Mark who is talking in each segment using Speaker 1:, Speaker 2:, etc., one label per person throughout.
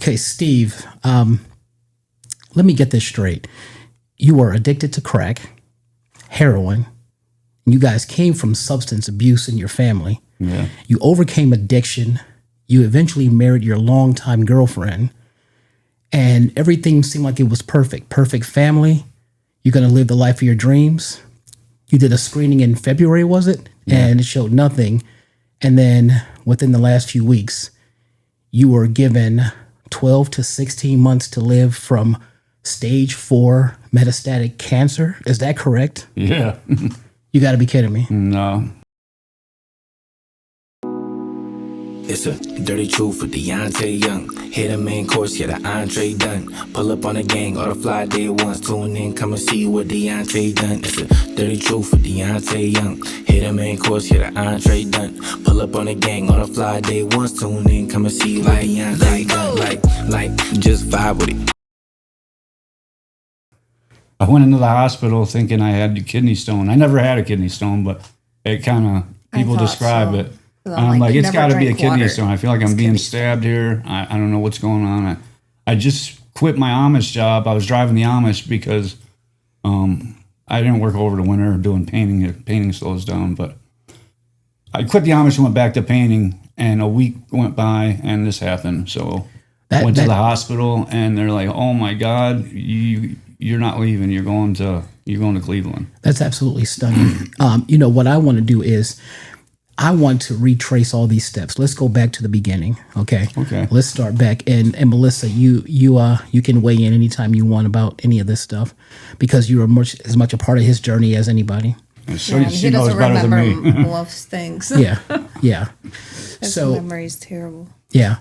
Speaker 1: Okay, Steve, let me get this straight. You were addicted to crack, heroin. You guys came from substance abuse in your family.
Speaker 2: Yeah.
Speaker 1: You overcame addiction. You eventually married your longtime girlfriend. And everything seemed like it was perfect. Perfect family. You're going to live the life of your dreams. You did a screening in February, was it? Yeah. And it showed nothing. And then within the last few weeks, you were given 12 to 16 months to live from stage 4 metastatic cancer. Is that correct?
Speaker 2: Yeah.
Speaker 1: You got to be kidding me.
Speaker 2: No.
Speaker 3: It's a dirty truth with Deante Young. Hit a main course, get an entree done. Pull up on the gang, all the fly day ones. Tune in, come and see what Deante done. It's a dirty truth with Deante Young. Hit a main course, get an entree done. Pull up on the gang, all the fly day ones. Tune in, come and see what Deante done. Like, just vibe with it.
Speaker 2: I went into the hospital thinking I had a kidney stone. I never had a kidney stone, but it kind of, people describe it. I'm like, it's got to be a kidney stone. I feel like I'm being stabbed here. I don't know what's going on. I just quit my Amish job. I was driving the Amish because I didn't work over the winter doing painting. Painting slows down, but I quit the Amish and went back to painting, and a week went by and this happened. So I went to the hospital and they're like, oh my God, you're not leaving. You're going to Cleveland.
Speaker 1: That's absolutely stunning. What I want to do is I want to retrace all these steps. Let's go back to the beginning. Okay. Let's start back. And Melissa, you can weigh in anytime you want about any of this stuff because you are as much a part of his journey as anybody.
Speaker 2: So he knows better than me.
Speaker 4: Most things.
Speaker 1: Yeah.
Speaker 4: His memory's terrible.
Speaker 1: Yeah.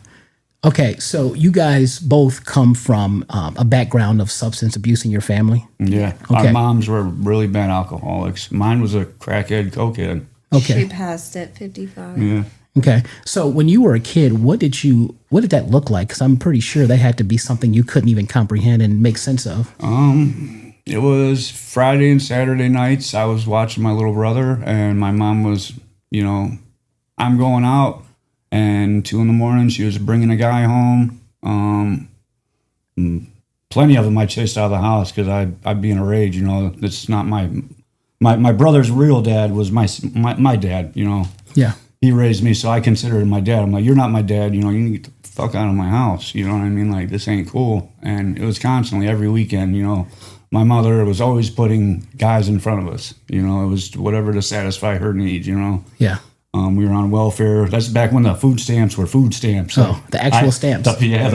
Speaker 1: Okay, so you guys both come from a background of substance abuse in your family?
Speaker 2: Yeah. Okay. Our moms were really bad alcoholics. Mine was a crackhead, cokehead.
Speaker 1: Okay.
Speaker 4: She passed at 55.
Speaker 2: Yeah.
Speaker 1: Okay. So when you were a kid, what did that look like? Because I'm pretty sure that had to be something you couldn't even comprehend and make sense of.
Speaker 2: It was Friday and Saturday nights. I was watching my little brother, and my mom was, I'm going out. And 2 a.m, she was bringing a guy home. Plenty of them I chased out of the house because I'd be in a rage. It's not my brother's real dad was my dad.
Speaker 1: Yeah. He
Speaker 2: raised me, so I consider him my dad. I'm like, you're not my dad. You need to get the fuck out of my house. You know what I mean? Like, this ain't cool. And it was constantly every weekend. My mother was always putting guys in front of us. It was whatever to satisfy her needs.
Speaker 1: Yeah.
Speaker 2: We were on welfare. That's back when the food stamps were food stamps.
Speaker 1: So the actual stamps.
Speaker 2: The paper.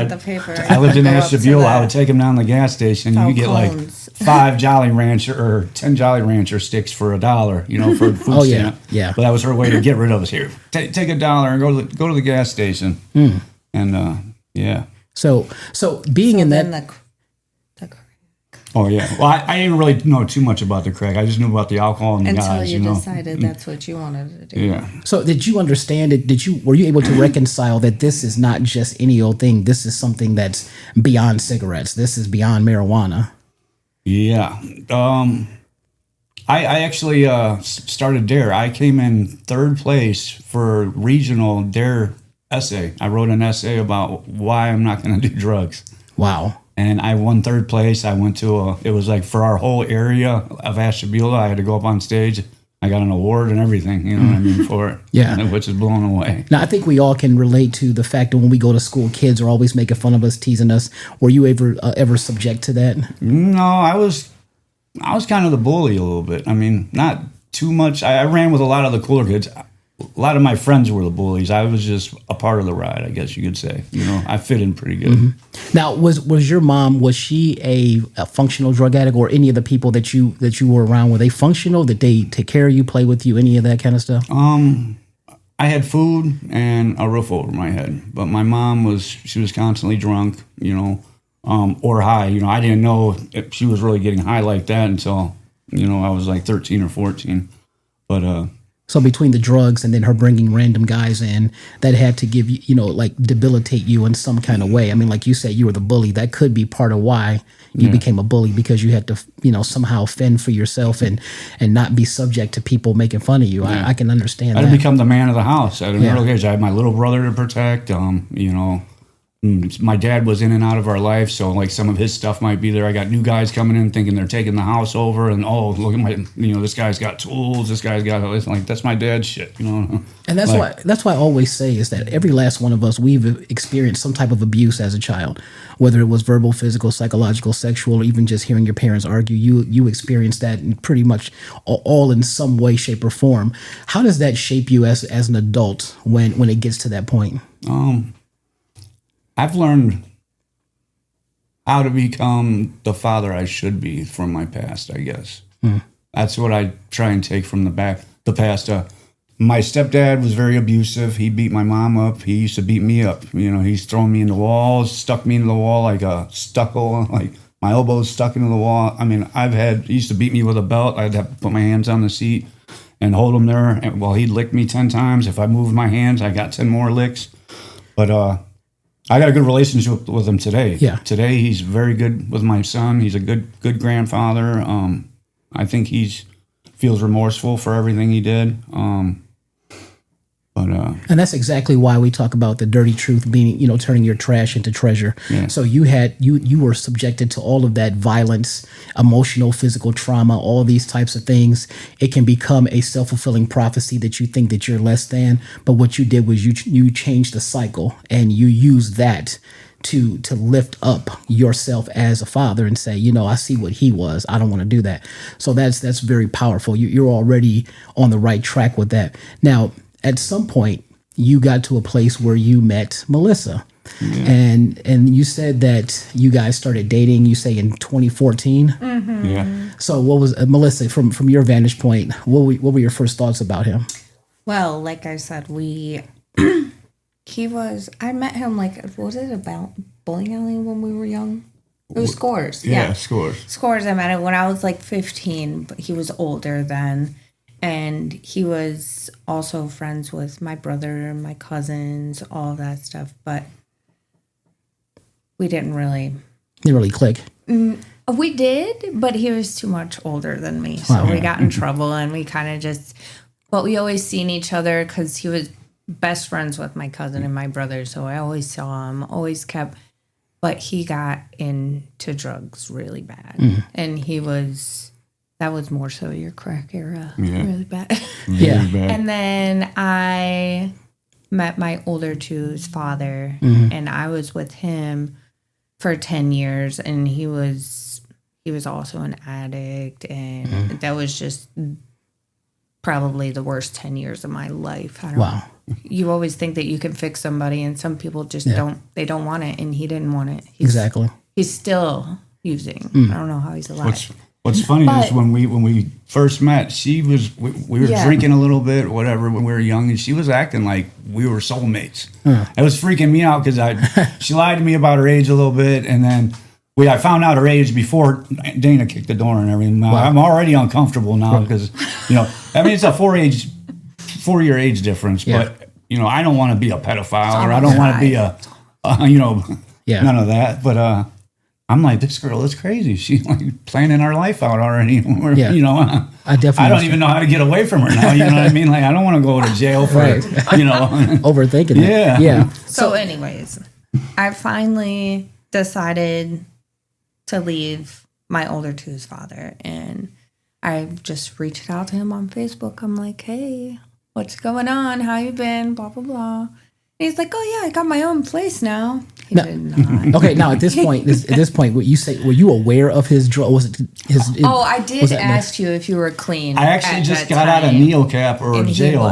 Speaker 4: The paper.
Speaker 2: I lived in Ashtabula. I would take them down to the gas station. You get like 5 Jolly Rancher or 10 Jolly Rancher sticks for $1, for a food stamp.
Speaker 1: Yeah.
Speaker 2: But that was her way to get rid of us here. Take $1 and go to the gas station. And yeah.
Speaker 1: So being in that.
Speaker 2: Oh, yeah. Well, I didn't really know too much about the crack. I just knew about the alcohol and the guys,
Speaker 4: Until you decided that's what you wanted to do.
Speaker 2: Yeah.
Speaker 1: So did you understand it? Were you able to reconcile that this is not just any old thing? This is something that's beyond cigarettes. This is beyond marijuana.
Speaker 2: Yeah. I actually started DARE. I came in 3rd place for regional DARE essay. I wrote an essay about why I'm not going to do drugs.
Speaker 1: Wow.
Speaker 2: And I won 3rd place. I went to it was like for our whole area of Ashtabula. I had to go up on stage. I got an award and everything, what I mean, for it.
Speaker 1: Yeah.
Speaker 2: Which is blown away.
Speaker 1: Now, I think we all can relate to the fact that when we go to school, kids are always making fun of us, teasing us. Were you ever subject to that?
Speaker 2: No, I was kind of the bully a little bit. I mean, not too much. I ran with a lot of the cooler kids. A lot of my friends were the bullies. I was just a part of the ride, I guess you could say. I fit in pretty good.
Speaker 1: Mm-hmm. Now, was your mom, was she a functional drug addict, or any of the people that you were around, were they functional? Did they take care of you, play with you, any of that kind of stuff?
Speaker 2: I had food and a roof over my head, but my mom she was constantly drunk, or high. I didn't know if she was really getting high like that until, I was like 13 or 14. But
Speaker 1: so between the drugs and then her bringing random guys in, that had to give you, debilitate you in some kind of way. I mean, like you said, you were the bully. That could be part of why you became a bully, because you had to, somehow fend for yourself and not be subject to people making fun of you. I can understand that.
Speaker 2: I had to become the man of the house at an early age. I had my little brother to protect. My dad was in and out of our life, so like some of his stuff might be there. I got new guys coming in thinking they're taking the house over, and oh, look at my, this guy's got tools, this guy's got this. Like, that's my dad's shit,
Speaker 1: And that's why I always say is that every last one of us, we've experienced some type of abuse as a child, whether it was verbal, physical, psychological, sexual, or even just hearing your parents argue. You experienced that in pretty much all in some way, shape, or form. How does that shape you as an adult when it gets to that point?
Speaker 2: I've learned how to become the father I should be from my past, I guess. That's what I try and take from the past. My stepdad was very abusive. He beat my mom up. He used to beat me up. He's thrown me into walls, stuck me into the wall like a stucco, like my elbows stuck into the wall. I mean, he used to beat me with a belt. I'd have to put my hands on the seat and hold him there. And, he'd lick me 10 times. If I moved my hands, I got 10 more licks. But, I got a good relationship with him today.
Speaker 1: Yeah.
Speaker 2: Today he's very good with my son. He's a good grandfather. I think feels remorseful for everything he did.
Speaker 1: And that's exactly why we talk about the dirty truth being, turning your trash into treasure.
Speaker 2: Yeah.
Speaker 1: So you were subjected to all of that violence, emotional, physical trauma, all these types of things. It can become a self-fulfilling prophecy that you think that you're less than. But what you did was you changed the cycle, and you used that to lift up yourself as a father and say, I see what he was. I don't want to do that. So that's very powerful. You're already on the right track with that. Now, at some point, you got to a place where you met Melissa. Yeah. And you said that you guys started dating, you say, in 2014?
Speaker 4: Mm-hmm.
Speaker 2: Yeah.
Speaker 1: So what was, Melissa, from your vantage point, what were your first thoughts about him?
Speaker 4: Well, like I said, I met him, was it about bowling alley when we were young? It was Scores.
Speaker 2: Yeah, Scores.
Speaker 4: Scores, I met him when I was 15, but he was older then. And he was also friends with my brother and my cousins, all of that stuff. But we didn't really
Speaker 1: click.
Speaker 4: We did, but he was too much older than me. So we got in trouble, and we kind of just... But we always seen each other because he was best friends with my cousin and my brother. So I always saw him, always kept... But he got into drugs really bad. And that was more so your crack era. Yeah. Really bad.
Speaker 1: Yeah.
Speaker 2: Bad.
Speaker 4: And then I met my older two's father, and I was with him for 10 years, and he was also an addict, and that was just probably the worst 10 years of my life. Wow. You always think that you can fix somebody, and some people just don't want it, and he didn't want it.
Speaker 1: Exactly.
Speaker 4: He's still using. I don't know how he's alive.
Speaker 2: What's funny is when we first met, we were drinking a little bit, whatever, when we were young, and she was acting like we were soulmates. It was freaking me out because she lied to me about her age a little bit, and then I found out her age before Dana kicked the door and everything. Wow. I'm already uncomfortable now because it's a 4-year age difference, but I don't want to be a pedophile or I don't want to be none of that, but. I'm like, this girl is crazy. She's planning our life out already. I don't even know how to get away from her now. You know what I mean? I don't want to go to jail for,
Speaker 1: overthinking it. Yeah.
Speaker 4: So anyways, I finally decided to leave my older two's father, and I just reached out to him on Facebook. I'm like, hey, what's going on? How you been? Blah, blah, blah. And he's like, oh yeah, I got my own place now. He did not.
Speaker 1: Okay, now at this point, what you say? Were you aware of his drug? Was it his?
Speaker 4: I did ask you if you were clean.
Speaker 2: I actually just got out of NeoCap or jail,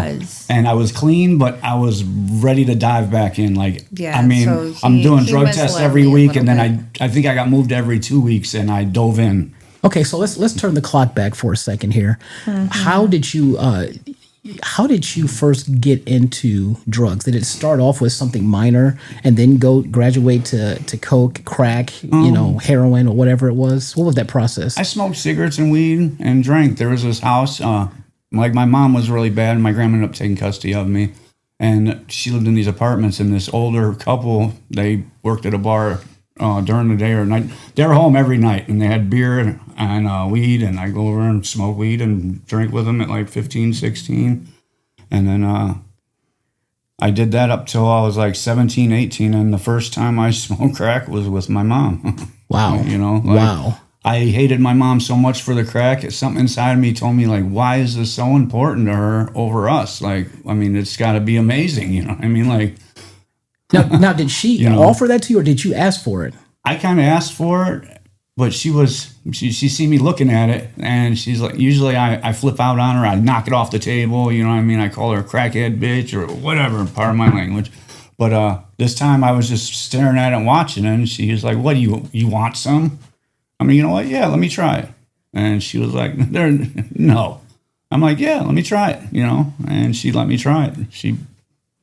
Speaker 2: and I was clean, but I was ready to dive back in. I'm doing drug tests every week, and then I think I got moved every 2 weeks, and I dove in.
Speaker 1: Okay, so let's turn the clock back for a second here. How did you first get into drugs? Did it start off with something minor and then graduate to coke, crack, heroin or whatever it was? What was that process?
Speaker 2: I smoked cigarettes and weed and drank. There was this house, my mom was really bad, and my grandma ended up taking custody of me. And she lived in these apartments, and this older couple, they worked at a bar during the day or night. They were home every night, and they had beer and weed, and I go over and smoke weed and drink with them at 15, 16. And then I did that up till I was like 17, 18. And the first time I smoked crack was with my mom.
Speaker 1: Wow.
Speaker 2: You know,
Speaker 1: Wow.
Speaker 2: I hated my mom so much for the crack. Something inside of me told me, like, why is this so important to her over us? Like, I mean, it's got to be amazing. You know what I mean? Like,
Speaker 1: now did she offer that to you, or did you ask for it?
Speaker 2: I kind of asked for it, but she see me looking at it, and she's like, usually I flip out on her. I knock it off the table. You know what I mean? I call her a crackhead bitch or whatever, part of my language. But this time I was just staring at it and watching it, and she was like, what, do you want some? I mean, you know what? Yeah, let me try it. And she was like, no. I'm like, yeah, let me try it, you know? And she let me try it. She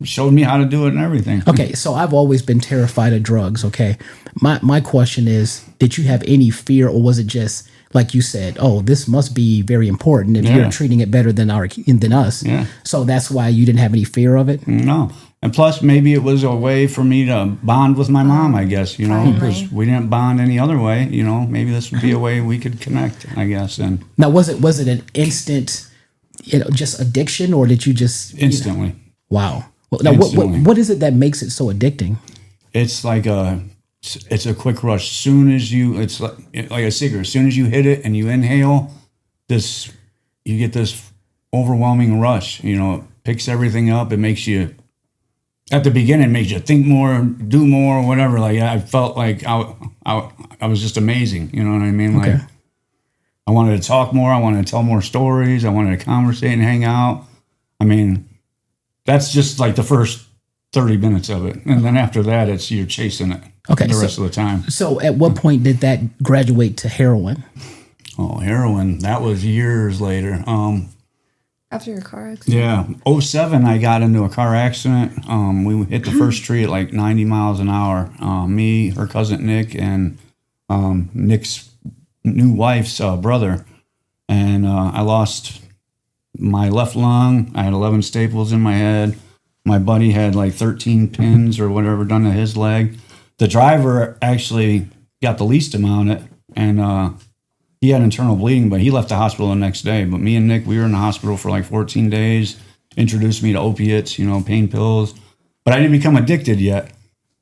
Speaker 2: showed me how to do it and everything.
Speaker 1: Okay, so I've always been terrified of drugs, okay? My question is, did you have any fear, or was it just, like you said, oh, this must be very important if you're treating it better than us?
Speaker 2: Yeah.
Speaker 1: So that's why you didn't have any fear of it?
Speaker 2: No. And plus, maybe it was a way for me to bond with my mom, I guess, you know, because we didn't bond any other way, you know. Maybe this would be a way we could connect, I guess. And
Speaker 1: now, was it an instant, just addiction, or did you just...
Speaker 2: Instantly.
Speaker 1: Wow. Well, now, what is it that makes it so addicting?
Speaker 2: It's like it's a quick rush. Soon as it's like a cigarette. As soon as you hit it and you inhale, you get this overwhelming rush. You know, it picks everything up. It makes you, at the beginning, it makes you think more, do more, whatever. Like, I felt like I was just amazing. You know what I mean? Like,
Speaker 1: Okay.
Speaker 2: I wanted to talk more. I wanted to tell more stories. I wanted to conversate and hang out. I mean, that's just like the first 30 minutes of it. And then after that, you're chasing it the rest of the time.
Speaker 1: So at what point did that graduate to heroin?
Speaker 2: Oh, heroin. That was years later.
Speaker 4: After your car accident?
Speaker 2: Yeah. 2007, I got into a car accident. We hit the first tree at like 90 miles an hour. Me, her cousin Nick, and Nick's new wife's brother. And I lost my left lung. I had 11 staples in my head. My buddy had like 13 pins or whatever done to his leg. The driver actually got the least amount, and he had internal bleeding, but he left the hospital the next day. But me and Nick, we were in the hospital for like 14 days, introduced me to opiates, you know, pain pills. But I didn't become addicted yet,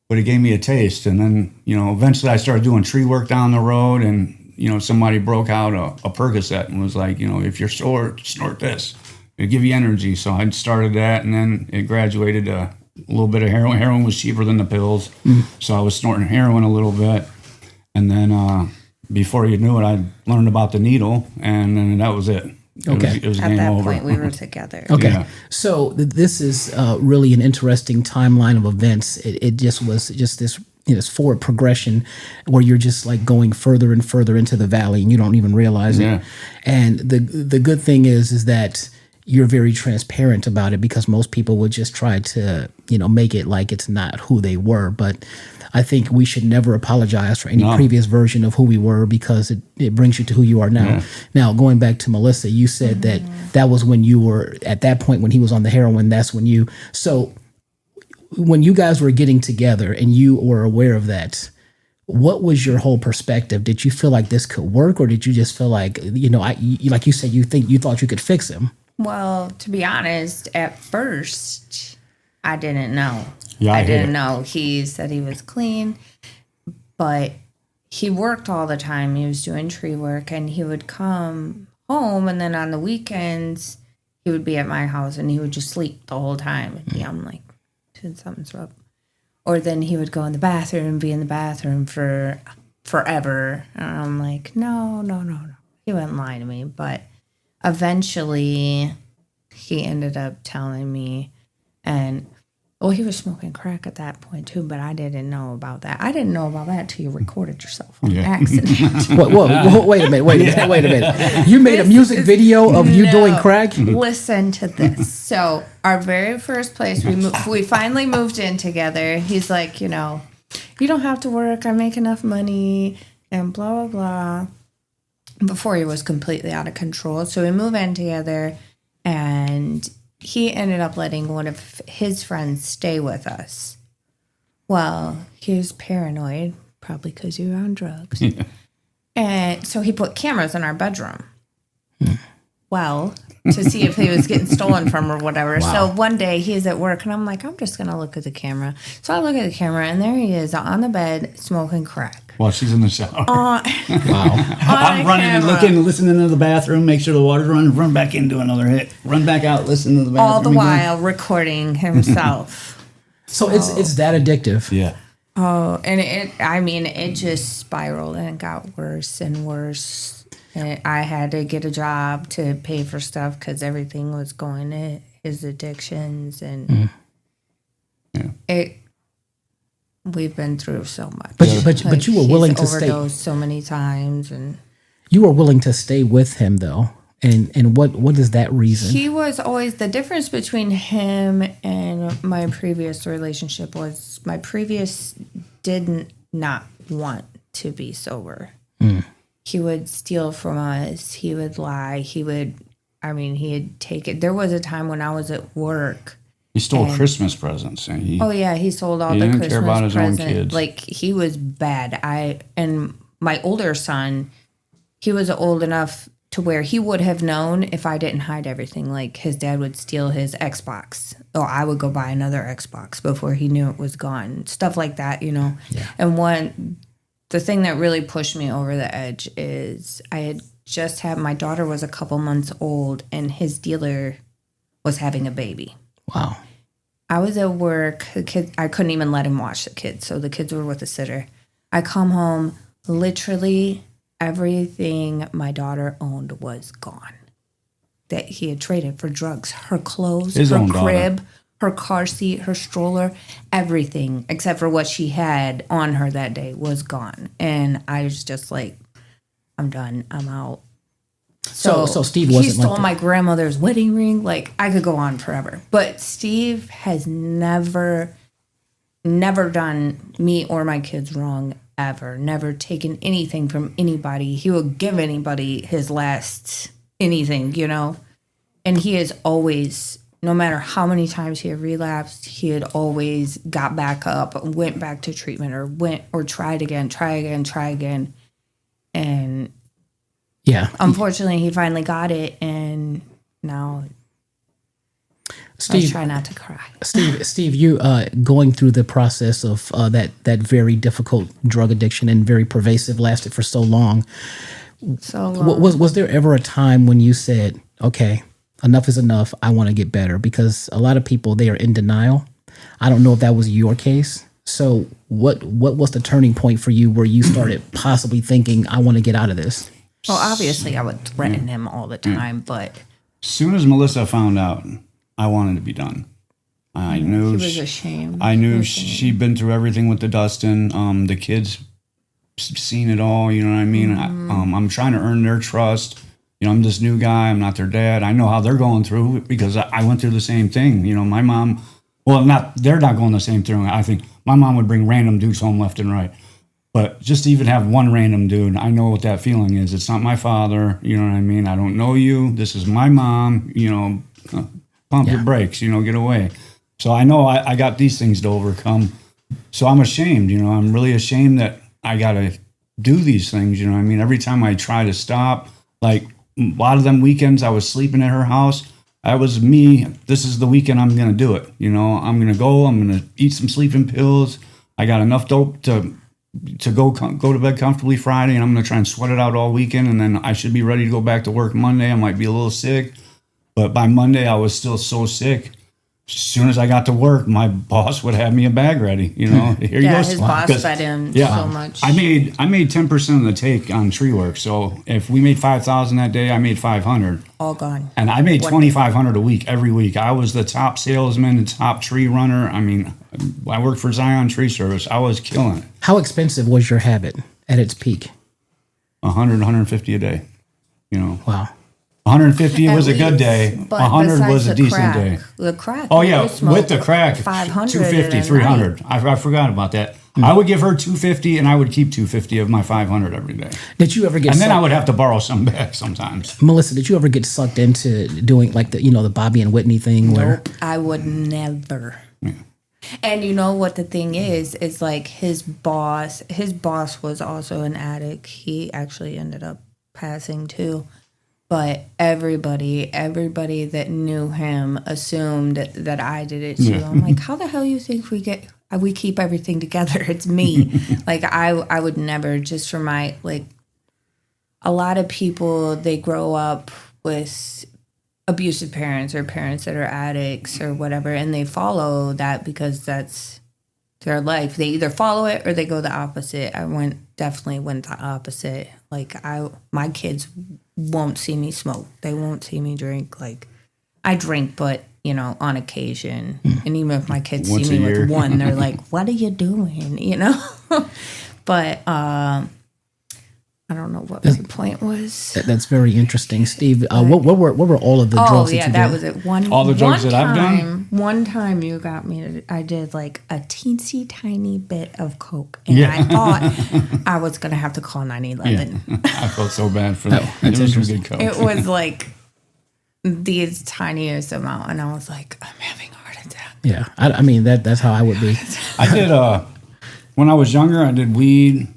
Speaker 2: but it gave me a taste. And then, you know, eventually I started doing tree work down the road, and, you know, somebody broke out a Percocet and was like, you know, if you're sore, snort this. It'd give you energy. So I started that, and then it graduated to a little bit of heroin. Heroin was cheaper than the pills. So I was snorting heroin a little bit. And then before you knew it, I learned about the needle, and then that was it.
Speaker 1: Okay.
Speaker 2: It was
Speaker 4: At
Speaker 2: game
Speaker 4: that
Speaker 2: over.
Speaker 4: point, we were together.
Speaker 1: Okay.
Speaker 2: Yeah.
Speaker 1: So this is really an interesting timeline of events. It just was just this, this forward progression where you're just like going further and further into the valley, and you don't even realize it. And the good thing is that you're very transparent about it, because most people would just try to, make it like it's not who they were. But I think we should never apologize for any previous version of who we were, because it brings you to who you are now.
Speaker 2: Yeah.
Speaker 1: Now, going back to Melissa, you said that was when you were, at that point when he was on the heroin, that's when so when you guys were getting together and you were aware of that, what was your whole perspective? Did you feel like this could work, or did you just feel like, like you said, you thought you could fix him?
Speaker 4: Well, to be honest, at first, I didn't know.
Speaker 2: Yeah,
Speaker 4: I didn't know. He said he was clean, but he worked all the time. He was doing tree work, and he would come home, and then on the weekends, he would be at my house, and he would just sleep the whole time. And I'm like, dude, something's up. Or then he would go in the bathroom and be in the bathroom for forever. And I'm like, no. He wouldn't lie to me, but eventually, he ended up telling me, and he was smoking crack at that point too, but I didn't know about that. I didn't know about that till you recorded yourself on accident.
Speaker 1: Wait a minute. You made a music video of you doing crack?
Speaker 4: Listen to this. So our very first place, we finally moved in together. He's like, you don't have to work. I make enough money and blah, blah, blah. Before he was completely out of control. So we moved in together, and he ended up letting one of his friends stay with us. Well, he was paranoid, probably because you were on drugs. And so he put cameras in our bedroom. well to see if he was getting stolen from or whatever. Wow. So one day he's at work and I'm like, I'm just going to look at the camera. So I look at the camera and there he is on the bed smoking crack.
Speaker 2: While she's in the shower.
Speaker 1: Wow.
Speaker 5: I'm running and looking, listening to the bathroom, make sure the water's running, run back in, do another hit, run back out, listen to the bathroom.
Speaker 4: All the while recording himself.
Speaker 1: So it's that addictive.
Speaker 2: Yeah.
Speaker 4: Oh, and it just spiraled and it got worse and worse. And I had to get a job to pay for stuff because everything was going to his addictions, and we've been through so much.
Speaker 1: But you were willing to stay.
Speaker 4: Overdosed so many times, and
Speaker 1: you were willing to stay with him though. And what is that reason?
Speaker 4: He was always the difference between him and my previous relationship was my previous did not want to be sober. He would steal from us. He would lie. He'd take it. There was a time when I was at work.
Speaker 2: He stole Christmas presents. And he
Speaker 4: sold all the Christmas presents. He didn't care about his own kids. Like, he was bad. And my older son, he was old enough to where he would have known if I didn't hide everything. Like, his dad would steal his Xbox, or I would go buy another Xbox before he knew it was gone. Stuff like that, you know. Yeah. And the thing that really pushed me over the edge is I had just had, my daughter was a couple months old, and his dealer was having a baby.
Speaker 1: Wow.
Speaker 4: I was at work. The kid, I couldn't even let him watch the kids, so the kids were with a sitter. I come home, literally everything my daughter owned was gone. That he had traded for drugs. Her clothes, her crib, her car seat, her stroller, everything except for what she had on her that day was gone. And I was just like, I'm done. I'm out.
Speaker 1: So Steve wasn't.
Speaker 4: He stole my grandmother's wedding ring. Like, I could go on forever. But Steve has never done me or my kids wrong, ever. Never taken anything from anybody. He will give anybody his last anything, you know? And he has always, no matter how many times he had relapsed, he had always got back up, went back to treatment, or tried again. And
Speaker 1: yeah,
Speaker 4: unfortunately, he finally got it, and now I try not to cry.
Speaker 1: Steve, you going through the process of that very difficult drug addiction and very pervasive, lasted for so long. Was there ever a time when you said, okay, enough is enough, I want to get better? Because a lot of people, they are in denial. I don't know if that was your case. So what was the turning point for you where you started possibly thinking, I want to get out of this?
Speaker 4: Well, obviously I would threaten him all the time, but
Speaker 2: as soon as Melissa found out, I wanted to be done. I knew
Speaker 4: he was ashamed.
Speaker 2: I knew she'd been through everything with the Dustin. The kids seen it all. You know what I mean? I'm trying to earn their trust. You know, I'm this new guy. I'm not their dad. I know how they're going through because I went through the same thing. You know, my mom. Well, they're not going the same thing. I think my mom would bring random dudes home left and right. But just to even have one random dude, I know what that feeling is. It's not my father. You know what I mean? I don't know you. This is my mom. You know, pump your brakes. You know, get away. So I know I got these things to overcome. So I'm ashamed. You know, I'm really ashamed that I got to do these things. You know what I mean? Every time I try to stop, like a lot of them weekends I was sleeping at her house. That was me. This is the weekend I'm going to do it. You know, I'm going to go. I'm going to eat some sleeping pills. I got enough dope to go to bed comfortably Friday, and I'm going to try and sweat it out all weekend, and then I should be ready to go back to work Monday. I might be a little sick, but by Monday I was still so sick. As soon as I got to work, my boss would have me a bag ready. You know, here you go.
Speaker 4: His boss fed him so much.
Speaker 2: I made 10% of the take on tree work. So if we made $5,000 that day, I made $500.
Speaker 4: All gone.
Speaker 2: And I made $2,500 a week every week. I was the top salesman, the top tree runner. I mean, I worked for Zion Tree Service. I was killing it.
Speaker 1: How expensive was your habit at its peak?
Speaker 2: 100, 150 a day. You know.
Speaker 1: Wow.
Speaker 2: 150 was a good day. 100 was a decent day.
Speaker 4: The crack.
Speaker 2: Oh yeah, with the crack, 500, 250, 300. I forgot about that. I would give her 250, and I would keep 250 of my 500 every day.
Speaker 1: Did you ever get?
Speaker 2: And then I would have to borrow some back sometimes.
Speaker 1: Melissa, did you ever get sucked into doing like the Bobby and Whitney thing?
Speaker 4: Nope, I would never. Yeah. And you know what the thing is like his boss was also an addict. He actually ended up passing too. But everybody that knew him assumed that I did it too. I'm like, how the hell you think we keep everything together? It's me. Like I would never, just for my, like, a lot of people, they grow up with abusive parents or parents that are addicts or whatever, and they follow that because that's their life. They either follow it or they go the opposite. I definitely went the opposite. Like my kids won't see me smoke. They won't see me drink. Like, I drink, but on occasion. And even if my kids see me with one, they're like, "What are you doing?" But I don't know what my point was.
Speaker 1: That's very interesting, Steve. What were all of the drugs?
Speaker 4: That was it.
Speaker 2: All the drugs that I've done.
Speaker 4: One time you got me. I did like a teensy tiny bit of coke, and I thought I was gonna have to call 911.
Speaker 2: Yeah. I felt so bad for that. It was some good coke.
Speaker 4: It was like the tiniest amount, and I was like, I'm having a heart attack.
Speaker 1: Yeah, I mean that's how I would be.
Speaker 2: I did when I was younger. I did weed.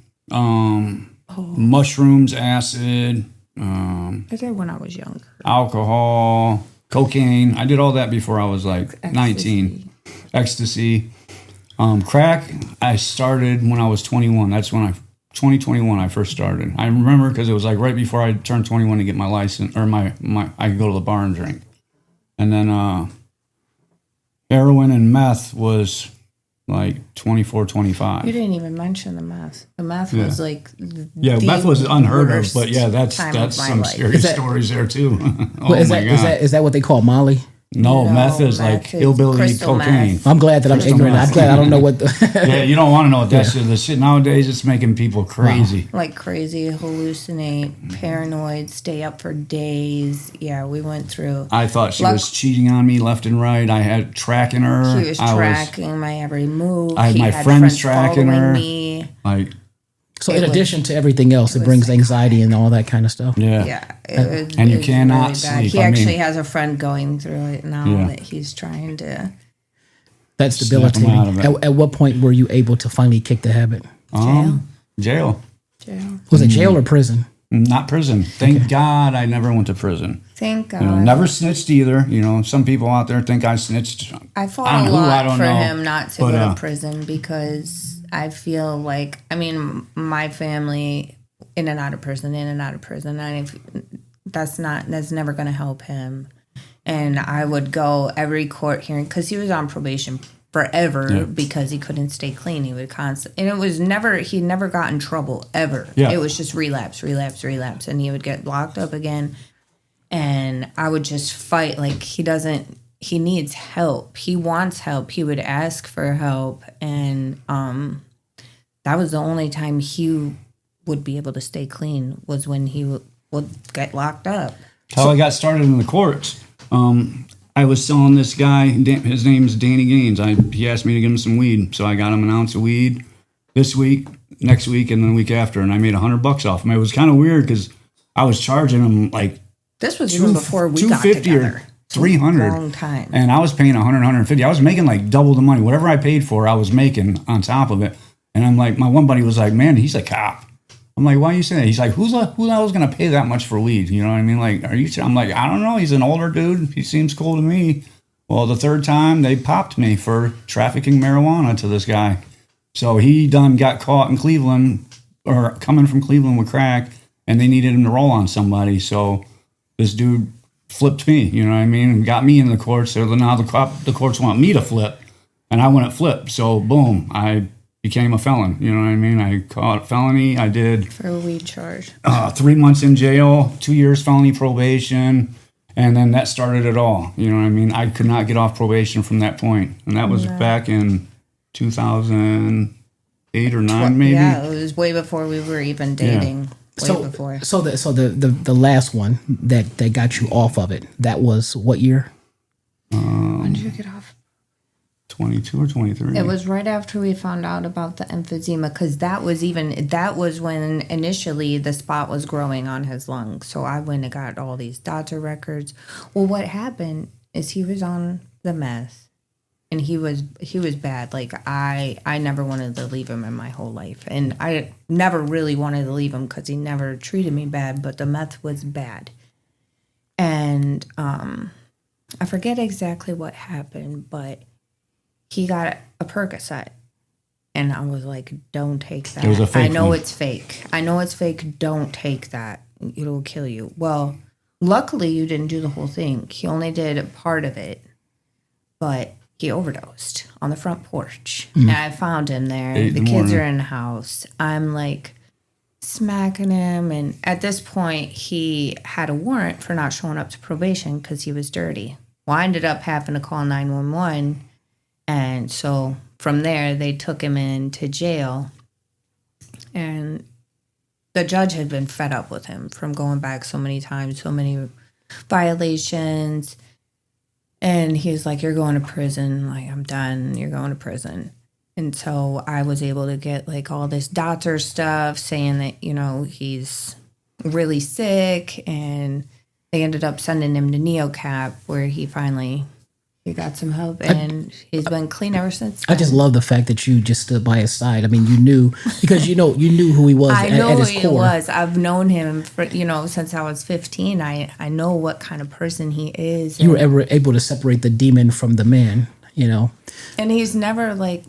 Speaker 2: Mushrooms, acid,
Speaker 4: I did when I was younger.
Speaker 2: Alcohol, cocaine. I did all that before I was like
Speaker 4: Ecstasy.
Speaker 2: 19. Ecstasy. Crack, I started when I was 21. That's when 2021 I first started. I remember because it was like right before I turned 21 to get my license, or I could go to the bar and drink. And then heroin and meth was like 24, 25.
Speaker 4: You didn't even mention the meth. The meth was like
Speaker 2: meth was unheard of, but that's some scary stories there too.
Speaker 1: Is that what they call Molly?
Speaker 2: No, meth is like hillbilly cocaine.
Speaker 1: Meth. I'm glad that I'm ignorant. I'm glad I don't know what
Speaker 2: yeah, you don't want to know what that shit. The shit nowadays, it's making people crazy.
Speaker 4: Wow. Like crazy, hallucinate, paranoid, stay up for days. Yeah, we went through.
Speaker 2: I thought she was cheating on me left and right. I had tracking her.
Speaker 4: She was tracking my every move.
Speaker 2: I had my friends tracking her.
Speaker 4: Me.
Speaker 2: Like.
Speaker 1: So in addition to everything else, it brings anxiety and all that kind of stuff.
Speaker 4: Yeah.
Speaker 2: And you cannot really sleep.
Speaker 4: He actually has a friend going through it now that he's trying to.
Speaker 1: That's debilitating. At what point were you able to finally kick the habit?
Speaker 2: Jail.
Speaker 1: Was it jail or prison?
Speaker 2: Not prison. Thank God I never went to prison.
Speaker 4: Thank God.
Speaker 2: Never snitched either. Some people out there think I snitched.
Speaker 4: I fought a lot for him not to go to prison because I feel like, my family in and out of prison, and that's never going to help him. And I would go every court hearing because he was on probation forever because he couldn't stay clean. He would and it was he never got in trouble ever. Yeah. It was just relapse. And he would get locked up again. And I would just fight like he needs help. He wants help. He would ask for help. And that was the only time he would be able to stay clean was when he would get locked up.
Speaker 2: How I got started in the courts. I was selling this guy, his name's Danny Gaines. He asked me to give him some weed. So I got him an ounce of weed this week, next week, and then the week after. And I made $100 off him. It was kind of weird because I was charging him like
Speaker 4: this was even before we got together.
Speaker 2: Or $300.
Speaker 4: Long time.
Speaker 2: And I was paying $100, $150. I was making like double the money. Whatever I paid for, I was making on top of it. And I'm like, my one buddy was like, man, he's a cop. I'm like, why are you saying that? He's like, who the hell is going to pay that much for weed? You know what I mean? Like, I'm like, I don't know. He's an older dude. He seems cool to me. Well, the third time they popped me for trafficking marijuana to this guy. So he got caught in Cleveland or coming from Cleveland with crack, and they needed him to roll on somebody. So this dude flipped me, you know what I mean? And got me in the courts. So now the courts want me to flip, and I wouldn't flip. So boom, I became a felon. You know what I mean? I caught a felony. I did
Speaker 4: for a weed charge.
Speaker 2: 3 months in jail, 2 years felony probation, and then that started it all. You know what I mean? I could not get off probation from that point, and that was back in 2008 or 9, maybe.
Speaker 4: Yeah, it was way before we were even dating.
Speaker 1: Yeah. So the last one that got you off of it, that was what year?
Speaker 4: When did you get off?
Speaker 2: 22 or 23.
Speaker 4: It was right after we found out about the emphysema because that was when initially the spot was growing on his lung. So I went and got all these doctor records. Well, what happened is he was on the meth and he was bad. Like I never wanted to leave him in my whole life. And I never really wanted to leave him because he never treated me bad, but the meth was bad. And I forget exactly what happened, but he got a Percocet. And I was like, don't take that.
Speaker 2: It was a fake
Speaker 4: I know
Speaker 2: one.
Speaker 4: it's fake. I know it's fake. Don't take that. It'll kill you. Well, luckily you didn't do the whole thing. He only did part of it. But he overdosed on the front porch. And I found him there. The kids are in the house. I'm like smacking him. And at this point, he had a warrant for not showing up to probation because he was dirty. Well, I ended up having to call 911. And so from there, they took him into jail. And the judge had been fed up with him from going back so many times, so many violations. And he was like, you're going to prison. Like, I'm done. You're going to prison. And so I was able to get like all this doctor stuff saying that, you know, he's really sick. And they ended up sending him to NeoCap where he finally got some help. And he's been clean ever since then.
Speaker 1: I just love the fact that you just stood by his side. I mean, you knew, because you knew who he was
Speaker 4: I know
Speaker 1: at his
Speaker 4: who
Speaker 1: core.
Speaker 4: he was. I've known him for, since I was 15. I know what kind of person he is.
Speaker 1: You were ever able to separate the demon from the man,
Speaker 4: And he's never like,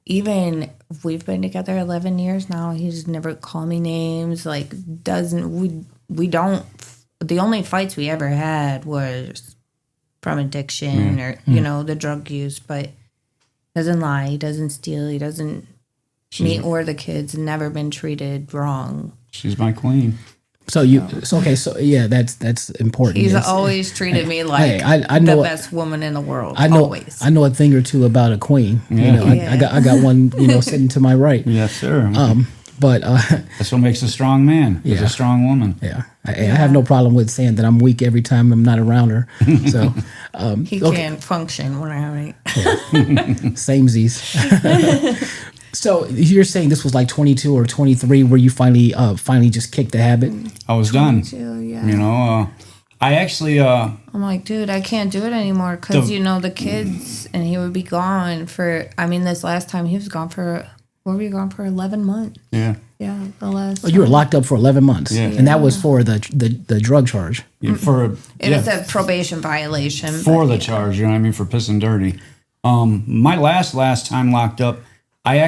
Speaker 4: even we've been together 11 years now, he's never called me names, like we don't, the only fights we ever had was from addiction or, the drug use, but doesn't lie, he doesn't steal, he doesn't, me or the kids never been treated wrong.
Speaker 2: She's my queen.
Speaker 1: So that's important.
Speaker 4: He's
Speaker 1: Yes.
Speaker 4: always treated me like
Speaker 1: I know
Speaker 4: the best woman in the world.
Speaker 1: I know.
Speaker 4: Always.
Speaker 1: I know a thing or two about a queen.
Speaker 2: Yeah.
Speaker 1: I got one. Sitting to my right.
Speaker 2: Yes, sir.
Speaker 1: But
Speaker 2: that's what makes a strong man. Is a strong woman.
Speaker 1: Yeah. I have no problem with saying that I'm weak every time I'm not around her. So
Speaker 4: he can't function when I'm
Speaker 1: samesies. So you're saying this was like 22 or 23 where you finally just kicked the habit?
Speaker 2: I was done.
Speaker 4: Yeah.
Speaker 2: I actually
Speaker 4: I'm like, dude, I can't do it anymore because the kids, and he would be gone for. I mean, this last time he was gone for. Were we gone for 11 months?
Speaker 2: Yeah.
Speaker 4: Yeah, the last.
Speaker 1: Oh, you were locked up for 11 months.
Speaker 2: Yeah.
Speaker 1: And that was for the drug charge.
Speaker 2: Yeah,
Speaker 4: it was a probation violation
Speaker 2: for the charge. You know what I mean, for pissing dirty. My last time locked up, I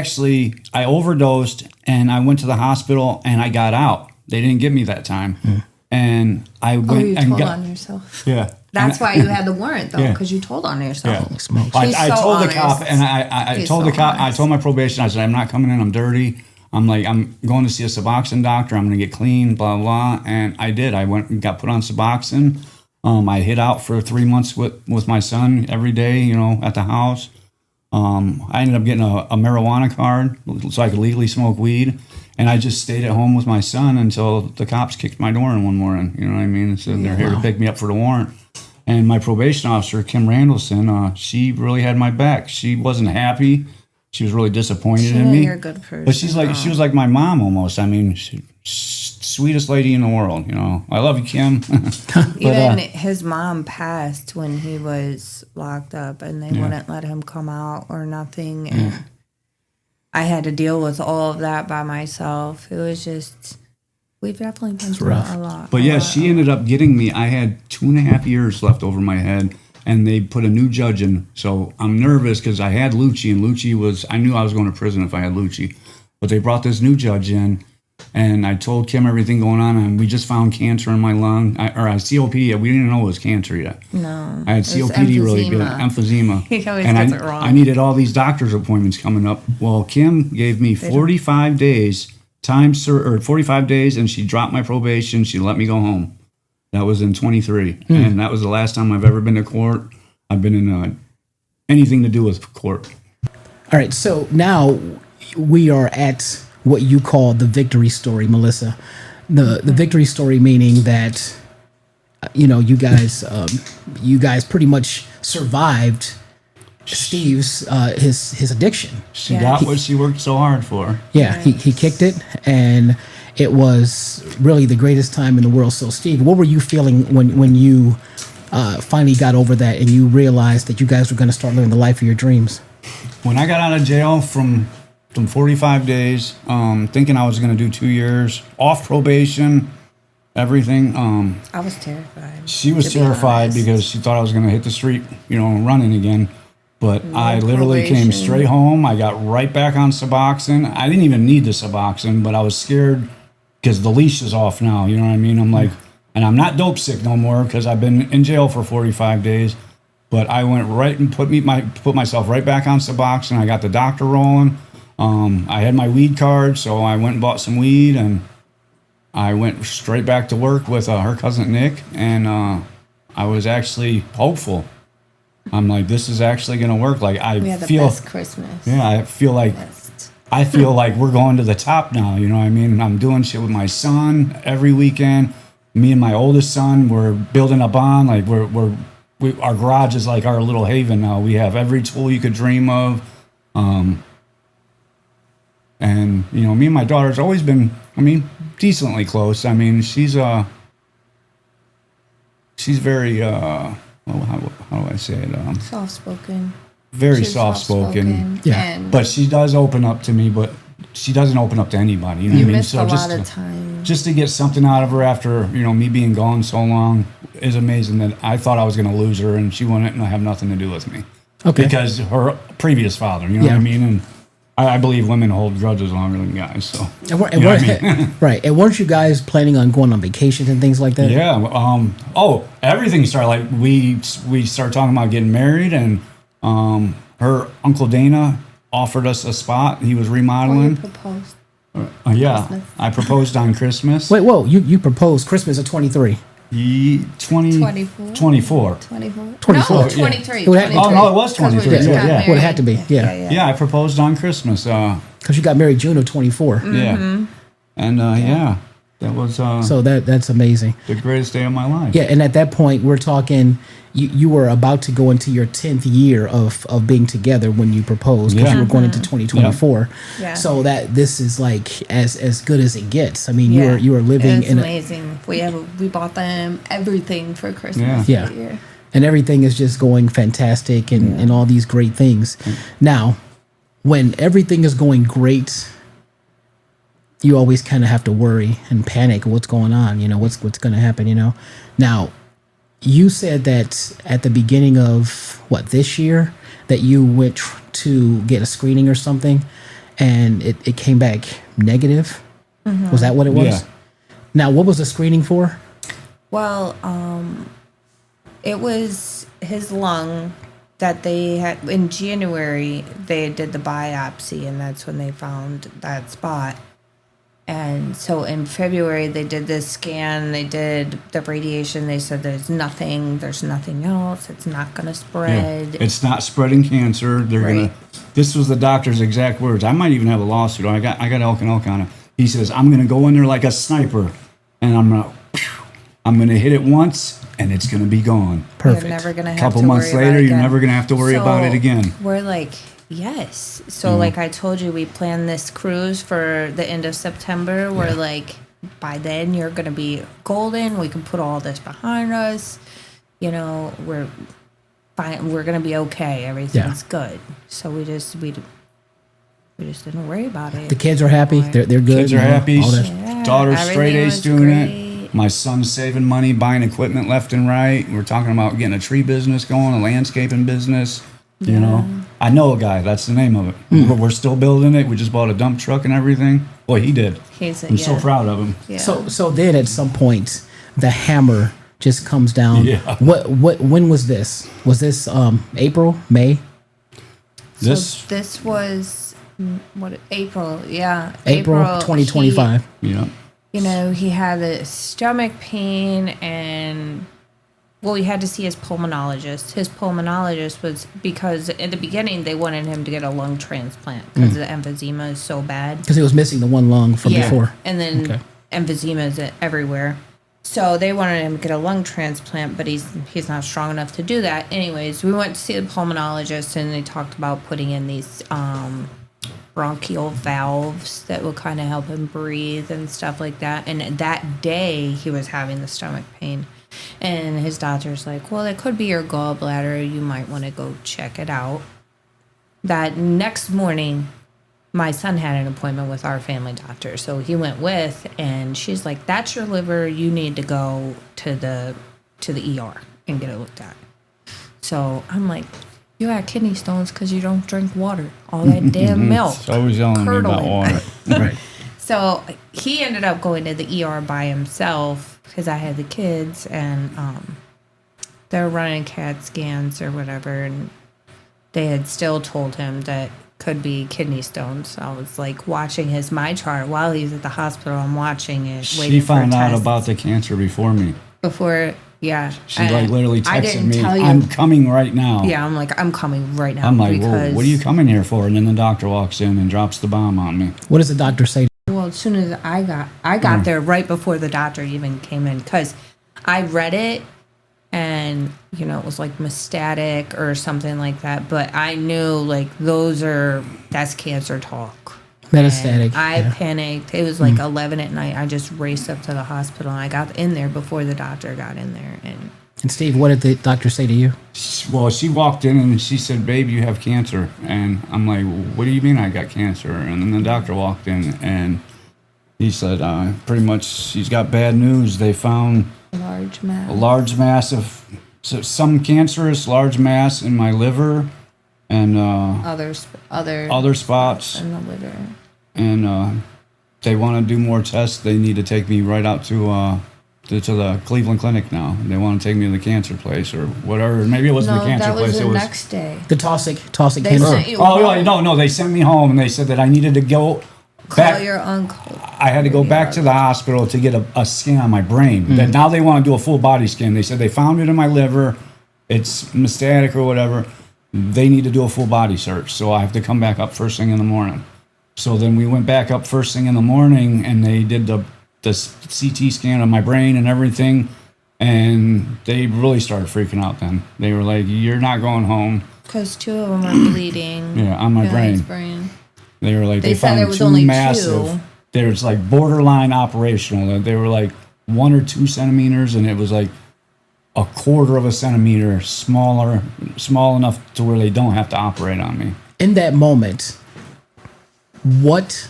Speaker 2: overdosed and I went to the hospital and I got out. They didn't give me that time, and I went
Speaker 4: you
Speaker 2: and
Speaker 4: told
Speaker 2: got
Speaker 4: on yourself.
Speaker 2: Yeah.
Speaker 4: That's why you had the warrant, though, because you told on yourself.
Speaker 1: Holy smokes.
Speaker 2: I told the cop, and I told the cop, I told my probation, I said, I'm not coming in, I'm dirty. I'm like, I'm going to see a Suboxone doctor, I'm going to get clean, blah, blah. And I did. I went and got put on Suboxone. I hid out for 3 months with my son every day, at the house. I ended up getting a marijuana card so I could legally smoke weed. And I just stayed at home with my son until the cops kicked my door in one morning. You know what I mean? And said they're here to pick me up for the warrant. And my probation officer, Kim Randallson, she really had my back. She wasn't happy. She was really disappointed in me.
Speaker 4: You're a good person.
Speaker 2: But she was like my mom almost. I mean, sweetest lady in the world. I love you, Kim.
Speaker 4: Even his mom passed when he was locked up, and they wouldn't let him come out or nothing. And I had to deal with all of that by myself. It was just, we've definitely been through a lot.
Speaker 2: But she ended up getting me. I had 2.5 years left over my head, and they put a new judge in. So I'm nervous because I had Lucci, and I knew I was going to prison if I had Lucci. But they brought this new judge in, and I told Kim everything going on, and we just found cancer in my lung, or I had COPD. We didn't know it was cancer yet.
Speaker 4: No.
Speaker 2: I had COPD really good, emphysema.
Speaker 4: He always
Speaker 2: and
Speaker 4: gets it wrong.
Speaker 2: I needed all these doctor's appointments coming up. Well, Kim gave me 45 days, 45 days, and she dropped my probation. She let me go home. That was in 23, and that was the last time I've ever been to court. I've been in anything to do with court. All
Speaker 1: right, so now we are at what you call the victory story, Melissa. The victory story meaning that you guys pretty much survived Steve's his addiction.
Speaker 2: She got what she worked so hard for.
Speaker 1: Yeah, he kicked it, and it was really the greatest time in the world. So, Steve, what were you feeling when you finally got over that and you realized that you guys were going to start living the life of your dreams?
Speaker 2: When I got out of jail from 45 days, thinking I was going to do 2 years off probation, everything.
Speaker 4: I was terrified.
Speaker 2: She was
Speaker 4: to be
Speaker 2: terrified
Speaker 4: honest.
Speaker 2: because she thought I was going to hit the street, running again. But I literally came straight home. I got right back on Suboxone. I didn't even need the Suboxone, but I was scared because the leash is off now. You know what I mean? I'm like, and I'm not dope sick no more because I've been in jail for 45 days. But I went right and put myself right back on Suboxone. I got the doctor rolling. I had my weed card, so I went and bought some weed, and I went straight back to work with her cousin Nick, and I was actually hopeful. I'm like, this is actually going to work. Like
Speaker 4: We had the best Christmas.
Speaker 2: Yeah, I feel like we're going to the top now. You know what I mean? I'm doing shit with my son every weekend. Me and my oldest son, we're building a bond. Like our garage is like our little haven now. We have every tool you could dream of. And me and my daughter's always been, decently close. She's very how do I say it?
Speaker 4: Soft-spoken.
Speaker 2: Very soft-spoken.
Speaker 1: Yeah.
Speaker 2: But she does open up to me, but she doesn't open up to anybody.
Speaker 4: You missed a lot of time.
Speaker 2: Just to get something out of her after, me being gone so long is amazing. That I thought I was going to lose her, and she wouldn't have nothing to do with me.
Speaker 1: Okay.
Speaker 2: Because her previous father, you know what I mean? And I believe women hold grudges longer than guys. So
Speaker 1: right. And weren't you guys planning on going on vacations and things like that?
Speaker 2: Yeah. Everything started like we started talking about getting married, and her Uncle Dana offered us a spot. He was remodeling.
Speaker 4: You proposed.
Speaker 2: Yeah,
Speaker 4: Christmas.
Speaker 2: I proposed on Christmas.
Speaker 1: Wait, whoa! You proposed Christmas of 23.
Speaker 4: 24.
Speaker 2: 24.
Speaker 1: 24.
Speaker 4: No,
Speaker 1: Yeah.
Speaker 4: 23.
Speaker 1: It would have-
Speaker 2: Oh, no, it was 23.
Speaker 1: Yeah. Would have had to be. Yeah.
Speaker 2: Yeah, I proposed on Christmas.
Speaker 1: Because you got married June of 24.
Speaker 2: Yeah. And that was
Speaker 1: So that's amazing.
Speaker 2: the greatest day of my life.
Speaker 1: Yeah, and at that point, we're talking. You were about to go into your 10th year of being together when you proposed, because you were going into 2024.
Speaker 4: Yeah.
Speaker 1: So that this is like as good as it gets.
Speaker 4: Yeah.
Speaker 1: You are living
Speaker 4: It's
Speaker 1: in
Speaker 4: amazing. We bought them everything for Christmas.
Speaker 1: Yeah.
Speaker 4: that year.
Speaker 1: and everything is just going fantastic and all these great things. Now, when everything is going great, you always kind of have to worry and panic what's going on, what's going to happen, Now, you said that at the beginning of this year that you went to get a screening or something and it came back negative. Mm-hmm. Was that what it was?
Speaker 2: Yeah.
Speaker 1: Now, what was the screening for?
Speaker 4: Well, it was his lung that they had in January. They did the biopsy, and that's when they found that spot. And so in February, they did this scan. They did the radiation. They said there's nothing else. It's not going to spread.
Speaker 2: Yeah. It's not spreading cancer. They're
Speaker 4: Right.
Speaker 2: This was the doctor's exact words. I might even have a lawsuit. I got elk and elk on it. He says, I'm gonna go in there like a sniper, and I'm gonna hit it once, and it's gonna be gone.
Speaker 1: Perfect.
Speaker 4: You're never going to have
Speaker 2: Couple
Speaker 4: to
Speaker 2: months
Speaker 4: worry
Speaker 2: later,
Speaker 4: about it
Speaker 2: you're
Speaker 4: again.
Speaker 2: never gonna have to worry about it again.
Speaker 4: We're like, yes. So like I told you, we planned this cruise for the end of September. We're like, by then you're going to be golden. We can put all this behind us. We're fine. We're going to be okay. Everything's good. So we just didn't worry about it.
Speaker 1: The kids are happy. They're good.
Speaker 2: Kids are happy.
Speaker 1: All that.
Speaker 4: Yeah,
Speaker 2: Daughter's straight
Speaker 4: everything
Speaker 2: A's
Speaker 4: was
Speaker 2: doing
Speaker 4: great.
Speaker 2: it. My son's saving money, buying equipment left and right. We're talking about getting a tree business going, a landscaping business. I know a guy. That's the name of it. We're still building it. We just bought a dump truck and everything. Boy, he did. I'm so proud of him.
Speaker 4: Yeah.
Speaker 1: So then at some point the hammer just comes down.
Speaker 2: Yeah.
Speaker 1: When was this? Was this April, May?
Speaker 4: So this was April? Yeah,
Speaker 1: April 2025.
Speaker 2: Yeah.
Speaker 4: He had a stomach pain, and we had to see his pulmonologist. His pulmonologist was because in the beginning they wanted him to get a lung transplant because the emphysema is so bad.
Speaker 1: Because he was missing the one lung from before.
Speaker 4: And then emphysema is everywhere. So they wanted him to get a lung transplant, but he's not strong enough to do that. Anyways, we went to see the pulmonologist, and they talked about putting in these bronchial valves that will kind of help him breathe and stuff like that. And that day, he was having the stomach pain. And his doctor's like, well, it could be your gallbladder. You might want to go check it out. That next morning, my son had an appointment with our family doctor, so he went with, and she's like, "That's your liver. You need to go to the ER and get it looked at." So I'm like, "You got kidney stones because you don't drink water. All that damn milk."
Speaker 2: It's always yelling me about water.
Speaker 1: Right.
Speaker 4: So he ended up going to the ER by himself because I had the kids, and they were running CAT scans or whatever, and they had still told him that could be kidney stones. So I was like watching his my chart while he's at the hospital. I'm watching it.
Speaker 2: She found out about the cancer before me.
Speaker 4: Yeah.
Speaker 2: She literally texted me,
Speaker 4: tell you.
Speaker 2: "I'm coming right now."
Speaker 4: Yeah, I'm like, I'm coming right now.
Speaker 2: I'm like, "Whoa, what are you coming here for?" And then the doctor walks in and drops the bomb on me.
Speaker 1: What does the doctor say?
Speaker 4: Well, as soon as I got there right before the doctor even came in, because I read it and, it was like metastatic or something like that. But I knew, like, that's cancer talk.
Speaker 1: Metastatic.
Speaker 4: And I panicked. It was like 11 at night. I just raced up to the hospital, and I got in there before the doctor got in there.
Speaker 1: And Steve, what did the doctor say to you?
Speaker 2: Well, she walked in and she said, "Babe, you have cancer." And I'm like, "What do you mean I got cancer?" And then the doctor walked in and he said, pretty much, she's got bad news. They found a large mass of some cancerous large mass in my liver and
Speaker 4: other
Speaker 2: spots
Speaker 4: in the liver.
Speaker 2: And they want to do more tests. They need to take me right out to the Cleveland Clinic now. They want to take me to the cancer place or whatever. Maybe it wasn't the cancer place.
Speaker 4: It was the next day.
Speaker 1: The Taussig
Speaker 4: They
Speaker 1: cancer.
Speaker 4: sent you
Speaker 2: No. They sent me home and they said that I needed to go
Speaker 4: call your uncle.
Speaker 2: I had to go back to the hospital to get a scan on my brain. That now they want to do a full body scan. They said they found it in my liver. It's metastatic or whatever. They need to do a full body search. So I have to come back up first thing in the morning. So then we went back up first thing in the morning and they did the CT scan of my brain and everything. And they really started freaking out then. They were like, "You're not going home."
Speaker 4: Because 2 of them are bleeding.
Speaker 2: Yeah, on my
Speaker 4: his
Speaker 2: brain. They were like,
Speaker 4: they said
Speaker 2: found
Speaker 4: it was
Speaker 2: 2
Speaker 4: only
Speaker 2: massive.
Speaker 4: 2.
Speaker 2: There's like borderline operational. They were like 1 or 2 centimeters, and it was like a quarter of a centimeter small enough to where they don't have to operate on me.
Speaker 1: In that moment, what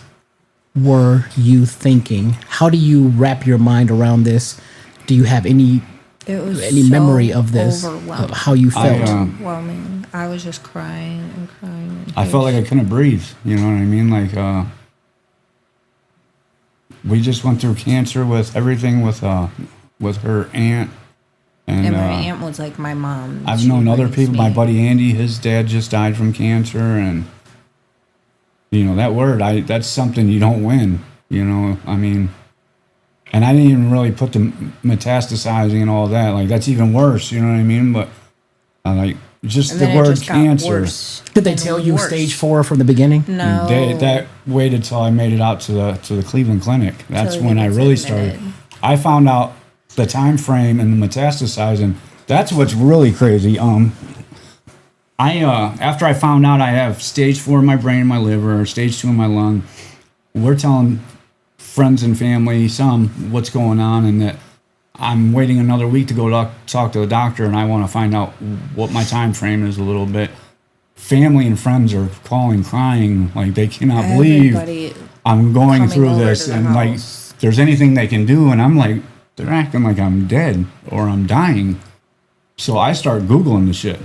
Speaker 1: were you thinking? How do you wrap your mind around this? Do you have any memory of this, of how you felt?
Speaker 4: Overwhelming. I was just crying and crying.
Speaker 2: I felt like I couldn't breathe. You know what I mean? Like, we just went through cancer with everything with her aunt.
Speaker 4: And my aunt was like my mom.
Speaker 2: I've known other people. My buddy Andy, his dad just died from cancer. And, that word, that's something you don't win. I mean, and I didn't even really put the metastasizing and all that. Like, that's even worse, you know what I mean? But, just the word cancer.
Speaker 1: Did they tell you stage 4 from the beginning?
Speaker 4: No.
Speaker 2: That waited till I made it out to the Cleveland Clinic. That's when I really started. I found out the time frame and the metastasizing. That's what's really crazy. After I found out I have stage 4 in my brain and my liver, or stage 2 in my lung, we're telling friends and family what's going on, and that I'm waiting another week to go talk to the doctor, and I want to find out what my time frame is a little bit. Family and friends are calling, crying, like they cannot believe I'm going through this, and like there's anything they can do, and I'm like, they're acting like I'm dead or I'm dying. So I start Googling the shit.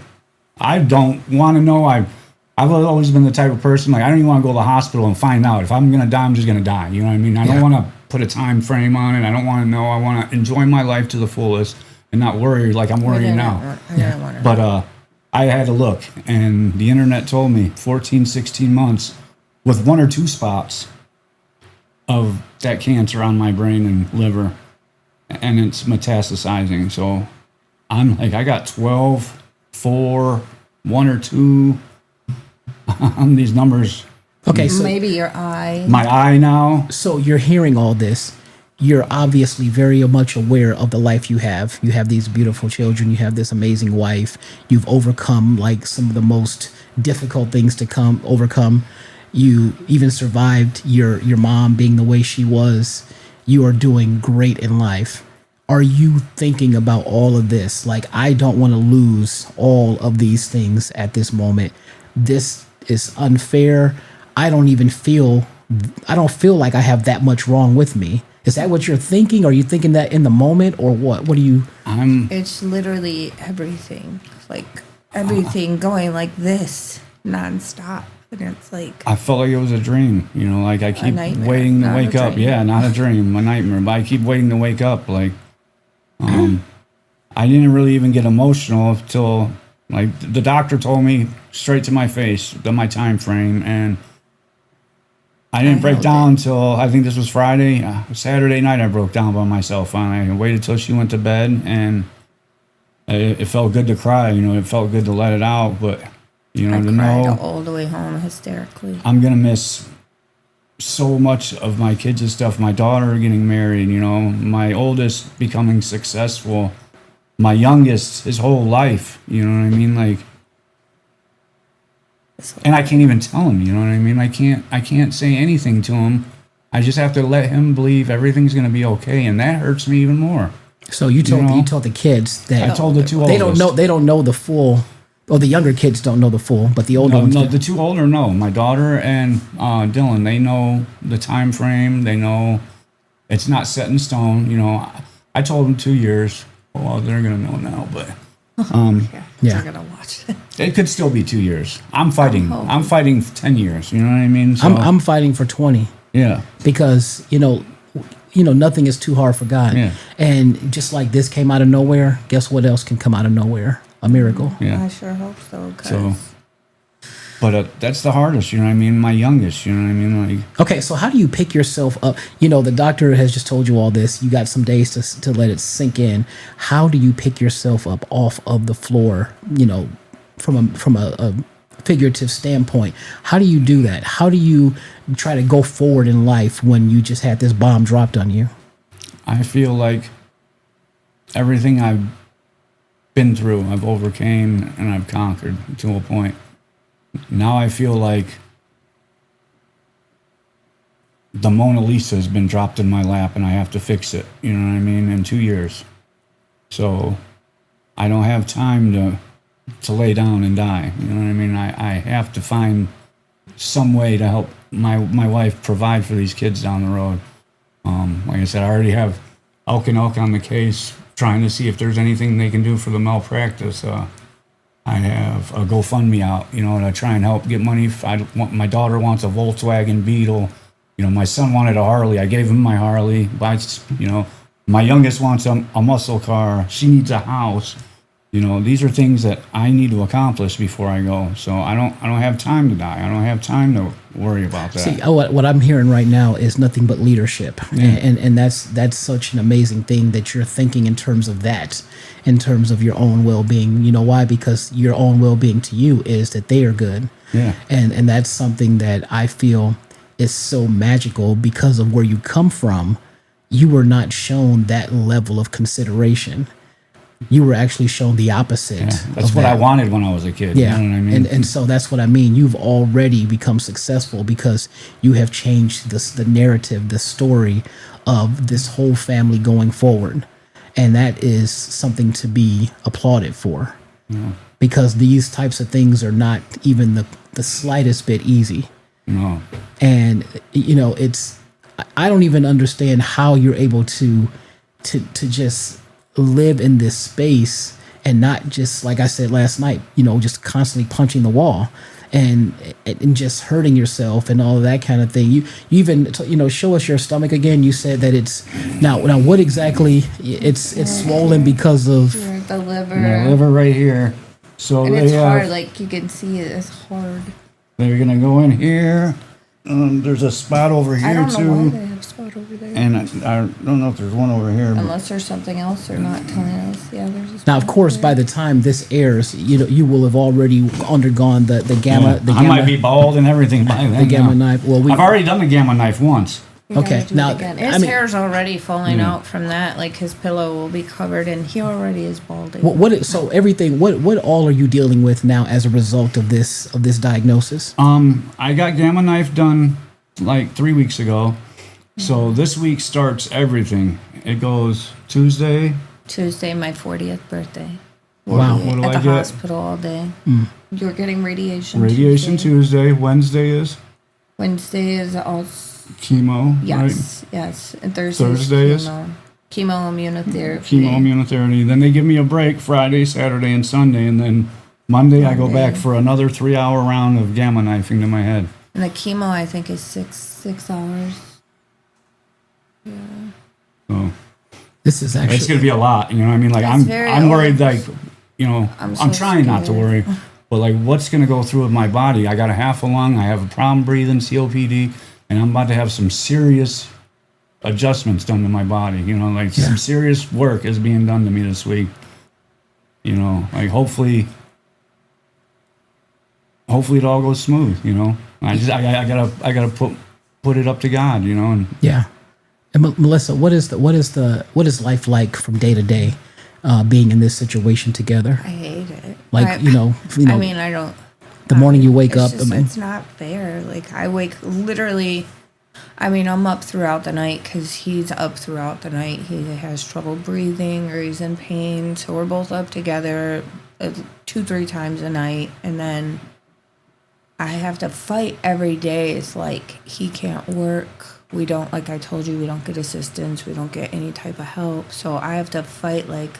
Speaker 2: I don't want to know. I've always been the type of person, like, I don't even want to go to the hospital and find out. If I'm going to die, I'm just going to die. You know what I mean? I don't want to put a time frame on it. I don't want to know. I want to enjoy my life to the fullest and not worry like I'm worrying now. But I had to look, and the internet told me 14, 16 months with 1 or 2 spots of that cancer on my brain and liver, and it's metastasizing. So I'm like, I got 12, 4, 1 or 2 on these numbers.
Speaker 1: Okay, so
Speaker 4: maybe your eye.
Speaker 2: My eye now.
Speaker 1: So you're hearing all this. You're obviously very much aware of the life you have. You have these beautiful children. You have this amazing wife. You've overcome like some of the most difficult things to overcome. You even survived your mom being the way she was. You are doing great in life. Are you thinking about all of this? Like, I don't want to lose all of these things at this moment. This is unfair. I don't feel like I have that much wrong with me. Is that what you're thinking? Are you thinking that in the moment, or what? What do you?
Speaker 4: It's literally everything, like everything going like this nonstop, and it's like
Speaker 2: I felt like it was a dream. You know, like I keep waiting to wake up. Yeah, not a dream, a nightmare. But I keep waiting to wake up. Like, I didn't really even get emotional until like the doctor told me straight to my face my time frame, and I didn't break down until I think this was Friday. Saturday night, I broke down by myself finally. I waited till she went to bed, and it felt good to cry. You know, it felt good to let it out. But you know,
Speaker 4: I
Speaker 2: to
Speaker 4: cried
Speaker 2: know
Speaker 4: all the way home hysterically.
Speaker 2: I'm gonna miss so much of my kids and stuff. My daughter getting married. You know, my oldest becoming successful. My youngest, his whole life. You know what I mean? Like. And I can't even tell him, you know what I mean? I can't say anything to him. I just have to let him believe everything's going to be okay, and that hurts me even more.
Speaker 1: So you told the kids that
Speaker 2: I told the two oldest.
Speaker 1: They don't know the full. Well, the younger kids don't know the full, but the older ones do.
Speaker 2: The two older know. My daughter and Dylan, they know the time frame. They know it's not set in stone. You know, I told them 2 years. Well, they're going to know now, but
Speaker 4: They're gonna watch it.
Speaker 2: It could still be 2 years. I'm fighting 10 years. You know what I mean? So,
Speaker 1: I'm fighting for 20.
Speaker 2: Yeah.
Speaker 1: Because you know, nothing is too hard for God.
Speaker 2: Yeah.
Speaker 1: And just like this came out of nowhere, guess what else can come out of nowhere? A miracle.
Speaker 2: Yeah.
Speaker 4: I sure hope so.
Speaker 2: But that's the hardest, you know what I mean? My youngest, you know what I mean? Like,
Speaker 1: okay, so how do you pick yourself up? You know, the doctor has just told you all this. You got some days to let it sink in. How do you pick yourself up off of the floor, you know, from a figurative standpoint? How do you do that? How do you try to go forward in life when you just had this bomb dropped on you?
Speaker 2: I feel like everything I've been through, I've overcame and I've conquered to a point. Now I feel like the Mona Lisa has been dropped in my lap and I have to fix it, you know what I mean, in 2 years. So I don't have time to lay down and die, you know what I mean? I have to find some way to help my wife provide for these kids down the road. Like I said, I already have Elk and Elk on the case, trying to see if there's anything they can do for the malpractice. I have a GoFundMe out, you know, to try and help get money. My daughter wants a Volkswagen Beetle. You know, my son wanted a Harley. I gave him my Harley. But, you know, my youngest wants a muscle car. She needs a house. You know, these are things that I need to accomplish before I go. So I don't have time to die. I don't have time to worry about that.
Speaker 1: See, what I'm hearing right now is nothing but leadership, and that's such an amazing thing that you're thinking in terms of that, in terms of your own well-being. You know why? Because your own well-being to you is that they are good, and that's something that I feel is so magical because of where you come from. You were not shown that level of consideration. You were actually shown the opposite.
Speaker 2: Yeah, that's what I wanted when I was a kid.
Speaker 1: Yeah.
Speaker 2: You know what I mean?
Speaker 1: And so that's what I mean. You've already become successful because you have changed the narrative, the story of this whole family going forward. And that is something to be applauded for. Yeah. Because these types of things are not even the slightest bit easy.
Speaker 2: No.
Speaker 1: And, you know, I don't even understand how you're able to just live in this space and not just, like I said last night, you know, just constantly punching the wall and just hurting yourself and all of that kind of thing. You even, you know, show us your stomach again. You said that it's now what exactly it's swollen because of
Speaker 4: the liver.
Speaker 2: The liver right here. So
Speaker 4: and it's hard, like you can see it's hard.
Speaker 2: They're gonna go in here. There's a spot over here
Speaker 4: I don't
Speaker 2: too.
Speaker 4: know why they have a spot over there.
Speaker 2: And I don't know if there's one over here.
Speaker 4: Unless there's something else they're not telling us. Yeah, there's a spot.
Speaker 1: Now, of course, by the time this airs, you know, you will have already undergone the gamma.
Speaker 2: Yeah,
Speaker 1: the gamma.
Speaker 2: I might be bald and everything by then.
Speaker 1: The gamma knife. Well,
Speaker 2: I've already done the gamma knife once.
Speaker 1: Okay, now
Speaker 4: his hair's already falling out from that. Like his pillow will be covered, and he already is balding.
Speaker 1: So everything. What all are you dealing with now as a result of this diagnosis?
Speaker 2: I got gamma knife done like 3 weeks ago. So this week starts everything. It goes Tuesday,
Speaker 4: my 40th birthday.
Speaker 1: Wow.
Speaker 2: What do
Speaker 4: At
Speaker 2: I
Speaker 4: the
Speaker 2: get?
Speaker 4: hospital all day. You're getting radiation.
Speaker 2: Radiation Tuesday. Wednesday is
Speaker 4: Wednesday is all
Speaker 2: chemo,
Speaker 4: yes,
Speaker 2: right?
Speaker 4: yes. And
Speaker 2: Thursday is
Speaker 4: chemo immunotherapy.
Speaker 2: Chemo immunotherapy. Then they give me a break Friday, Saturday, and Sunday, and then Monday I go back for another 3-hour round of gamma knifing to my head.
Speaker 4: And the chemo, I think, is 6 hours. Yeah.
Speaker 2: So
Speaker 1: this is actually
Speaker 2: it's going to be a lot. You know what I mean? Like I'm worried. Like I'm trying not to worry, but like what's going to go through with my body? I got a half a lung. I have a problem breathing, COPD, and I'm about to have some serious adjustments done to my body. You know, like some serious work is being done to me this week. You know, like hopefully it all goes smooth. You know, I gotta put it up to God. You know, and
Speaker 1: yeah. And Melissa, what is life like from day to day, being in this situation together?
Speaker 4: I hate it.
Speaker 1: Like you know.
Speaker 4: I mean, I don't.
Speaker 1: The morning you wake up,
Speaker 4: it's not fair. Like I wake literally. I mean, I'm up throughout the night because he's up throughout the night. He has trouble breathing or he's in pain. So we're both up together 2-3 times a night. And then I have to fight every day. It's like he can't work. We don't, like I told you, we don't get assistance. We don't get any type of help. So I have to fight, like,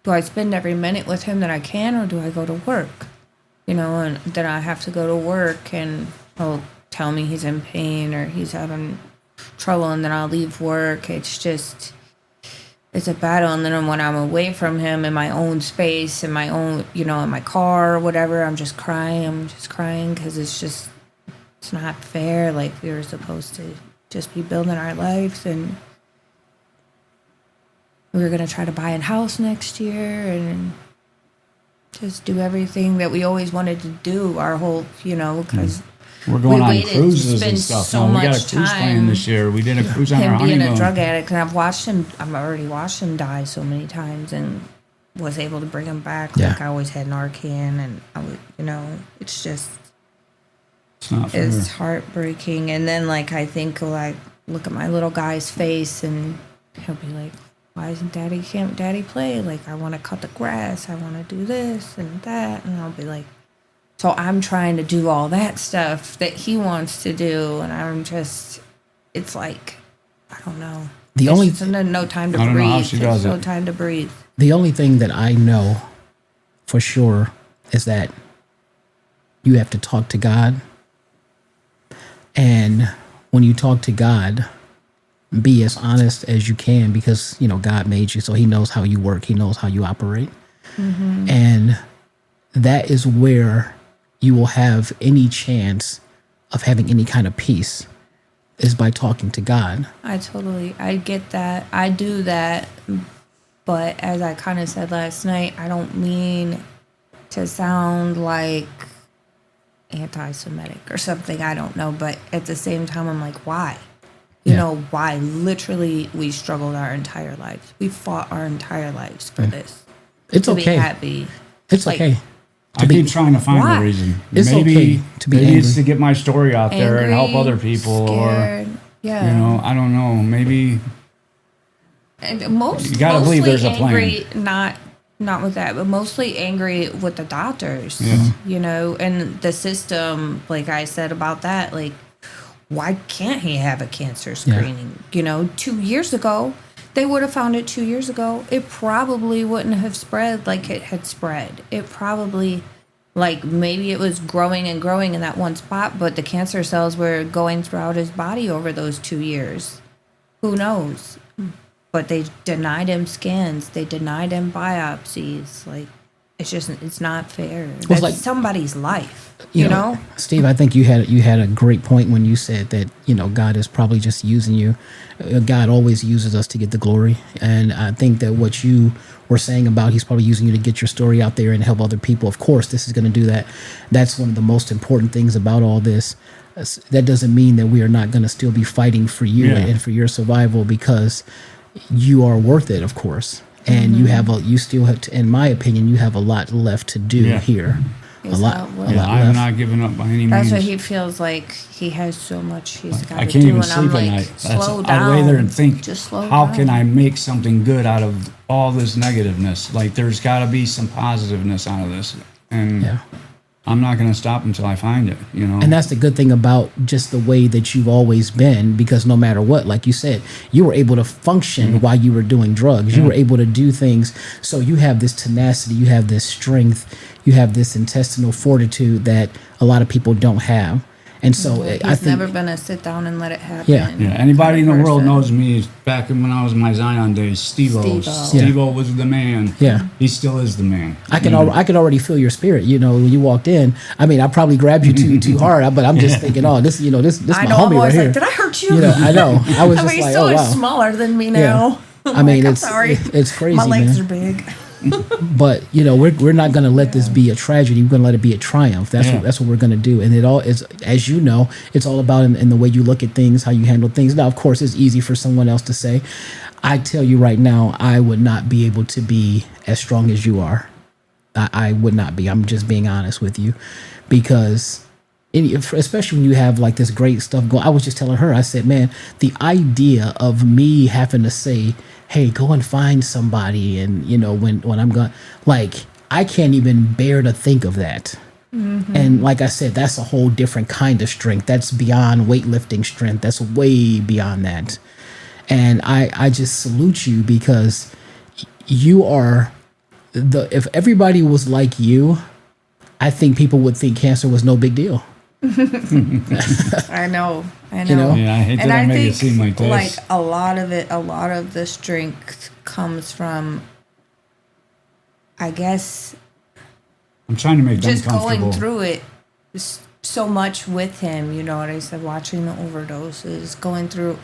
Speaker 4: do I spend every minute with him that I can or do I go to work? You know, and then I have to go to work and he'll tell me he's in pain or he's having trouble and then I'll leave work. It's a battle. And then when I'm away from him in my own space, in my own, you know, in my car or whatever, I'm just crying because it's not fair. Like we were supposed to just be building our lives and we were going to try to buy a house next year and just do everything that we always wanted to do our whole, you know, because
Speaker 2: we're going on cruises and stuff.
Speaker 4: So
Speaker 2: we
Speaker 4: much
Speaker 2: got a cruise plan this year. We did a cruise on our honeymoon.
Speaker 4: Him being a drug addict, and I've already watched him die so many times and was able to bring him back.
Speaker 1: Yeah.
Speaker 4: Like I always had Narcan and I would, you know, it's
Speaker 2: not fair.
Speaker 4: It's heartbreaking. And then like I think like look at my little guy's face and he'll be like, why can't daddy play? Like I want to cut the grass, I want to do this and that, and I'll be like, so I'm trying to do all that stuff that he wants to do, and I'm just, it's like, I don't know. No time to breathe.
Speaker 2: I don't know how she does it.
Speaker 4: No time to breathe.
Speaker 1: The only thing that I know for sure is that you have to talk to God, and when you talk to God, be as honest as you can because, you know, God made you, so he knows how you work. He knows how you operate. Mm-hmm. And that is where you will have any chance of having any kind of peace is by talking to God.
Speaker 4: I get that. I do that. But as I kind of said last night, I don't mean to sound like anti-Semitic or something. I don't know. But at the same time, I'm like, why? You know, why? Literally, we struggled our entire lives. We fought our entire lives for this.
Speaker 1: It's
Speaker 4: to
Speaker 1: okay.
Speaker 4: Be happy.
Speaker 1: It's like, okay.
Speaker 2: I keep trying to find a reason.
Speaker 1: It's
Speaker 2: maybe
Speaker 1: okay to be
Speaker 2: maybe
Speaker 1: angry.
Speaker 2: it's to get my story out there and help other people,
Speaker 4: scared,
Speaker 2: or you know, I don't know. Maybe
Speaker 4: and
Speaker 2: you gotta believe there's a plan.
Speaker 4: Not with that, but mostly angry with the doctors.
Speaker 2: Yeah.
Speaker 4: You know, and the system. Like I said about that, like why can't he have a cancer screening? Yeah. You know, 2 years ago. They would have found it 2 years ago. It probably wouldn't have spread like it had spread. It probably, like, maybe it was growing and growing in that one spot, but the cancer cells were going throughout his body over those 2 years. Who knows? But they denied him scans. They denied him biopsies. Like, it's not fair. That's like somebody's life, you know?
Speaker 1: Steve, I think you had a great point when you said that, you know, God is probably just using you. God always uses us to get the glory. And I think that what you were saying about he's probably using you to get your story out there and help other people. Of course, this is going to do that. That's one of the most important things about all this. That doesn't mean that we are not going to still be fighting for you and for your survival because you are worth it, of course. And you still have to, in my opinion, you have a lot left to do here.
Speaker 4: A lot
Speaker 2: I'm not giving up by any means.
Speaker 4: That's what he feels like. He has so much he's got to do.
Speaker 2: I can't even
Speaker 4: and
Speaker 2: sleep
Speaker 4: I'm
Speaker 2: at
Speaker 4: like,
Speaker 2: night.
Speaker 4: slow down.
Speaker 2: I lay there and think, how
Speaker 4: down.
Speaker 2: can I make something good out of all this negativeness? Like, there's got to be some positiveness out of this. And I'm not going to stop until I find it, you know.
Speaker 1: And that's the good thing about just the way that you've always been, because no matter what, like you said, you were able to function while you were doing drugs. You were able to do things. So you have this tenacity, you have this strength, you have this intestinal fortitude that a lot of people don't have. And so I think
Speaker 4: never been a sit down and let it happen.
Speaker 1: Yeah.
Speaker 2: Anybody in the world knows me back when I was in my Zion days. Steve-O. Steve-O was the man.
Speaker 1: Yeah.
Speaker 2: He still is the man.
Speaker 1: I can already feel your spirit. You know, when you walked in, I mean, I probably grabbed you too hard, but I'm just thinking, oh, this my homie right here.
Speaker 4: Like, did I hurt you?
Speaker 1: You know, I know. I was just
Speaker 4: he's
Speaker 1: like,
Speaker 4: so
Speaker 1: oh wow.
Speaker 4: smaller than me now.
Speaker 1: Yeah. I mean,
Speaker 4: I'm sorry.
Speaker 1: It's crazy.
Speaker 4: My legs
Speaker 1: man.
Speaker 4: are big.
Speaker 1: But you know, we're not going to let this be a tragedy. We're going to let it be a triumph. That's what we're going to do. And it all is, as you know, it's all about in the way you look at things, how you handle things. Now, of course, it's easy for someone else to say. I tell you right now, I would not be able to be as strong as you are. I would not be. I'm just being honest with you, because especially when you have like this great stuff going. I was just telling her, I said, man, the idea of me having to say, hey, go and find somebody, and you know, when I'm gone, like, I can't even bear to think of that. And like I said, that's a whole different kind of strength. That's beyond weightlifting strength. That's way beyond that. And I just salute you, because you are if everybody was like you, I think people would think cancer was no big deal.
Speaker 4: I know.
Speaker 1: You know?
Speaker 2: Yeah, I hate that I make it seem like this.
Speaker 4: Like a lot of the strength comes from, I guess,
Speaker 2: I'm trying to make them
Speaker 4: just
Speaker 2: comfortable.
Speaker 4: going through it so much with him. You know what I said? Watching the overdoses, going through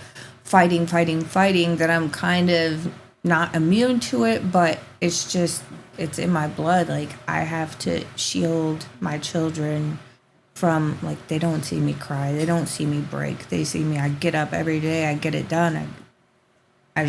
Speaker 4: fighting, that I'm kind of not immune to it, but it's in my blood. Like, I have to shield my children from, like, they don't see me cry, they don't see me break, they see me, I get up every day, I get it done. I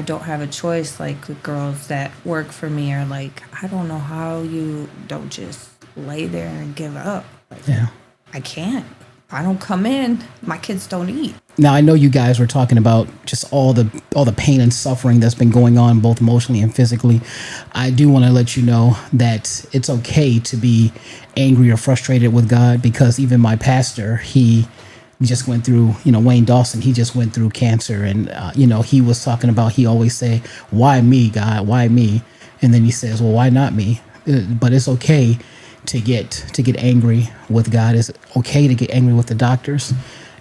Speaker 4: don't have a choice. Like, the girls that work for me are like, I don't know how you don't just lay there and give up. Like,
Speaker 1: Yeah.
Speaker 4: I can't. If I don't come in, my kids don't eat.
Speaker 1: Now, I know you guys were talking about just all the pain and suffering that's been going on, both emotionally and physically. I do want to let you know that it's okay to be angry or frustrated with God, because even my pastor, he just went through, you know, Wayne Dawson, he just went through cancer. And, you know, he was talking about, he always say, why me, God? Why me? And then he says, well, why not me? But it's okay to get angry with God. It's okay to get angry with the doctors.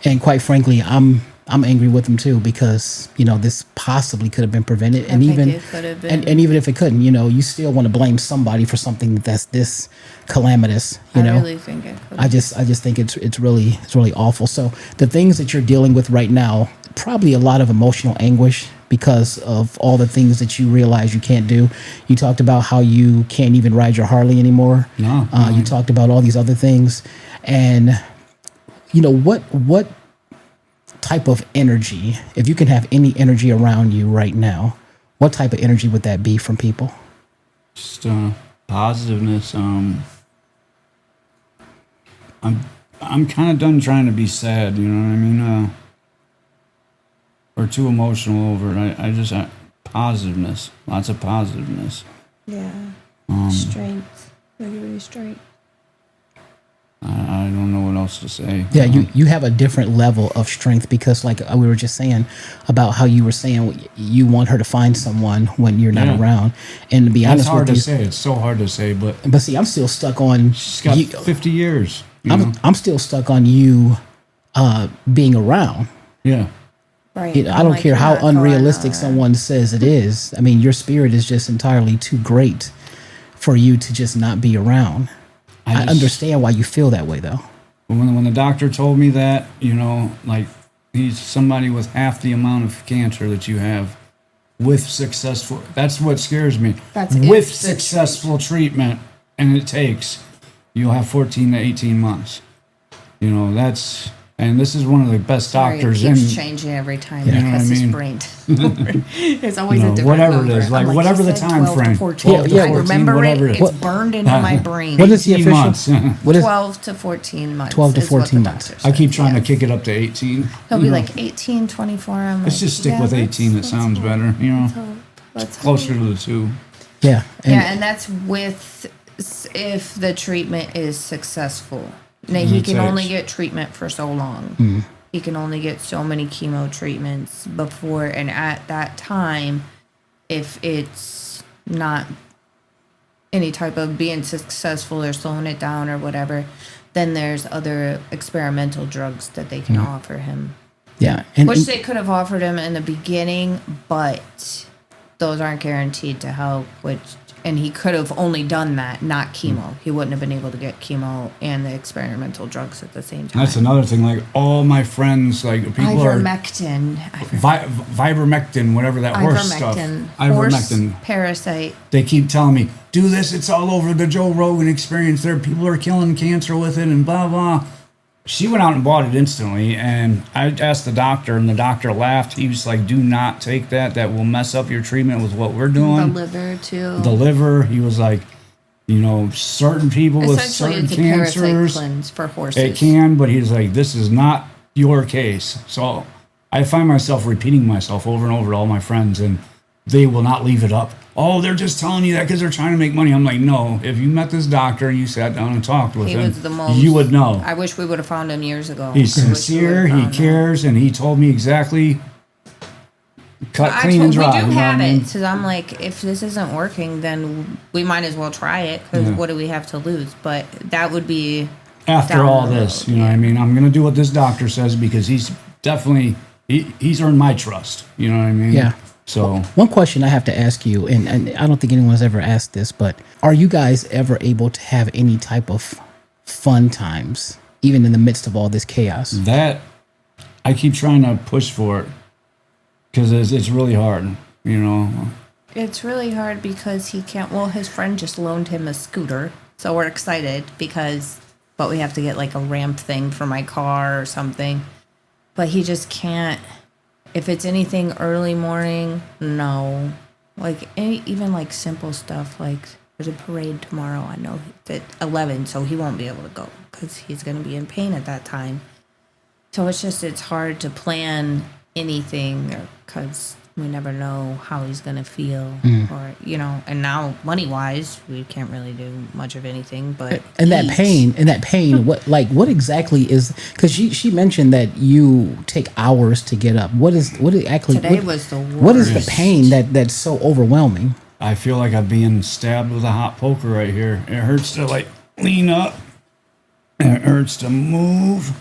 Speaker 1: And quite frankly, I'm angry with them too, because, you know, this possibly could have been prevented. And even
Speaker 4: it could have been.
Speaker 1: and even if it couldn't, you know, you still want to blame somebody for something that's this calamitous, you know.
Speaker 4: I really think it could.
Speaker 1: I just think it's really awful. So the things that you're dealing with right now, probably a lot of emotional anguish because of all the things that you realize you can't do. You talked about how you can't even ride your Harley anymore.
Speaker 2: No.
Speaker 1: You talked about all these other things. And you know, what type of energy, if you can have any energy around you right now, what type of energy would that be from people?
Speaker 2: Just positiveness. I'm kind of done trying to be sad. You know what I mean? Or too emotional over it. I just positiveness. Lots of positiveness.
Speaker 4: Yeah. Strength. Really strength.
Speaker 2: I don't know what else to say.
Speaker 1: Yeah, you have a different level of strength, because like we were just saying about how you were saying you want her to find someone when you're not around. And to be honest with you,
Speaker 2: it's hard to say. It's so hard to say, but
Speaker 1: see, I'm still stuck on.
Speaker 2: she's got 50 years.
Speaker 1: I'm still stuck on you being around.
Speaker 2: Yeah.
Speaker 4: Right.
Speaker 1: You know, I don't care how unrealistic someone says it is. I mean, your spirit is just entirely too great for you to just not be around. I understand why you feel that way, though.
Speaker 2: When the doctor told me that, you know, like, he's somebody with half the amount of cancer that you have with successful, that's what scares me. With successful treatment, and it takes, you'll have 14 to 18 months. You know, and this is one of the best doctors
Speaker 4: in. It keeps changing every time because his brain. It's always a different
Speaker 2: whatever
Speaker 4: number.
Speaker 2: it is, like whatever the time frame.
Speaker 4: 12 to 14. I remember it's burned into my brain.
Speaker 1: What is the official?
Speaker 2: Months.
Speaker 1: What is
Speaker 4: 12 to 14 months.
Speaker 1: 12 to 14 months.
Speaker 2: I keep trying to kick it up to 18.
Speaker 4: He'll be like 18, 24. I'm
Speaker 2: let's just stick with 18. It sounds better. You know, it's closer to the 2.
Speaker 1: Yeah.
Speaker 4: And that's with if the treatment is successful. Now, he can only get treatment for so long. He can only get so many chemo treatments before, and at that time, if it's not any type of being successful or slowing it down or whatever, then there's other experimental drugs that they can offer him.
Speaker 1: Yeah.
Speaker 4: Which they could have offered him in the beginning, but those aren't guaranteed to help, and he could have only done that, not chemo. He wouldn't have been able to get chemo and the experimental drugs at the same time.
Speaker 2: That's another thing. Like all my friends, like people
Speaker 4: ivermectin,
Speaker 2: ivermectin, whatever that horse stuff.
Speaker 4: Ivermectin. Horse parasite.
Speaker 2: They keep telling me, do this. It's all over the Joe Rogan Experience. There, people are killing cancer with it, and blah blah. She went out and bought it instantly, and I asked the doctor, and the doctor laughed. He was like, do not take that. That will mess up your treatment with what we're doing.
Speaker 4: The liver, too.
Speaker 2: The liver. He was like, certain people with certain cancers. Essentially, it's a parasite cleanse for horses. It can, but he's like, this is not your case. So I find myself repeating myself over and over to all my friends, and they will not leave it up. Oh, they're just telling you that because they're trying to make money. I'm like, no. If you met this doctor and you sat down and talked with him, you would know.
Speaker 4: I wish we would have found him years ago.
Speaker 2: He's sincere. He cares, and he told me exactly. Cut clean and dry.
Speaker 4: We do have it, because I'm like, if this isn't working, then we might as well try it. Because what do we have to lose? But that would be
Speaker 2: after all this. You know what I mean? I'm gonna do what this doctor says because he's definitely he's earned my trust. You know what I mean?
Speaker 1: Yeah.
Speaker 2: So
Speaker 1: one question I have to ask you, and I don't think anyone's ever asked this, but are you guys ever able to have any type of fun times, even in the midst of all this chaos?
Speaker 2: That I keep trying to push for it because it's really hard,
Speaker 4: It's really hard because he can't. Well, his friend just loaned him a scooter, so we're excited but we have to get like a ramp thing for my car or something. But he just can't. If it's anything early morning, no. Like, even like simple stuff, like there's a parade tomorrow. I know at 11, so he won't be able to go because he's going to be in pain at that time. So it's hard to plan anything because we never know how he's going to feel or, and now money-wise, we can't really do much of anything, but
Speaker 1: that pain, what exactly is, because she mentioned that you take hours to get up. What was the worst. What is the pain that's so overwhelming?
Speaker 2: I feel like I'm being stabbed with a hot poker right here. It hurts to like lean up and it hurts to move.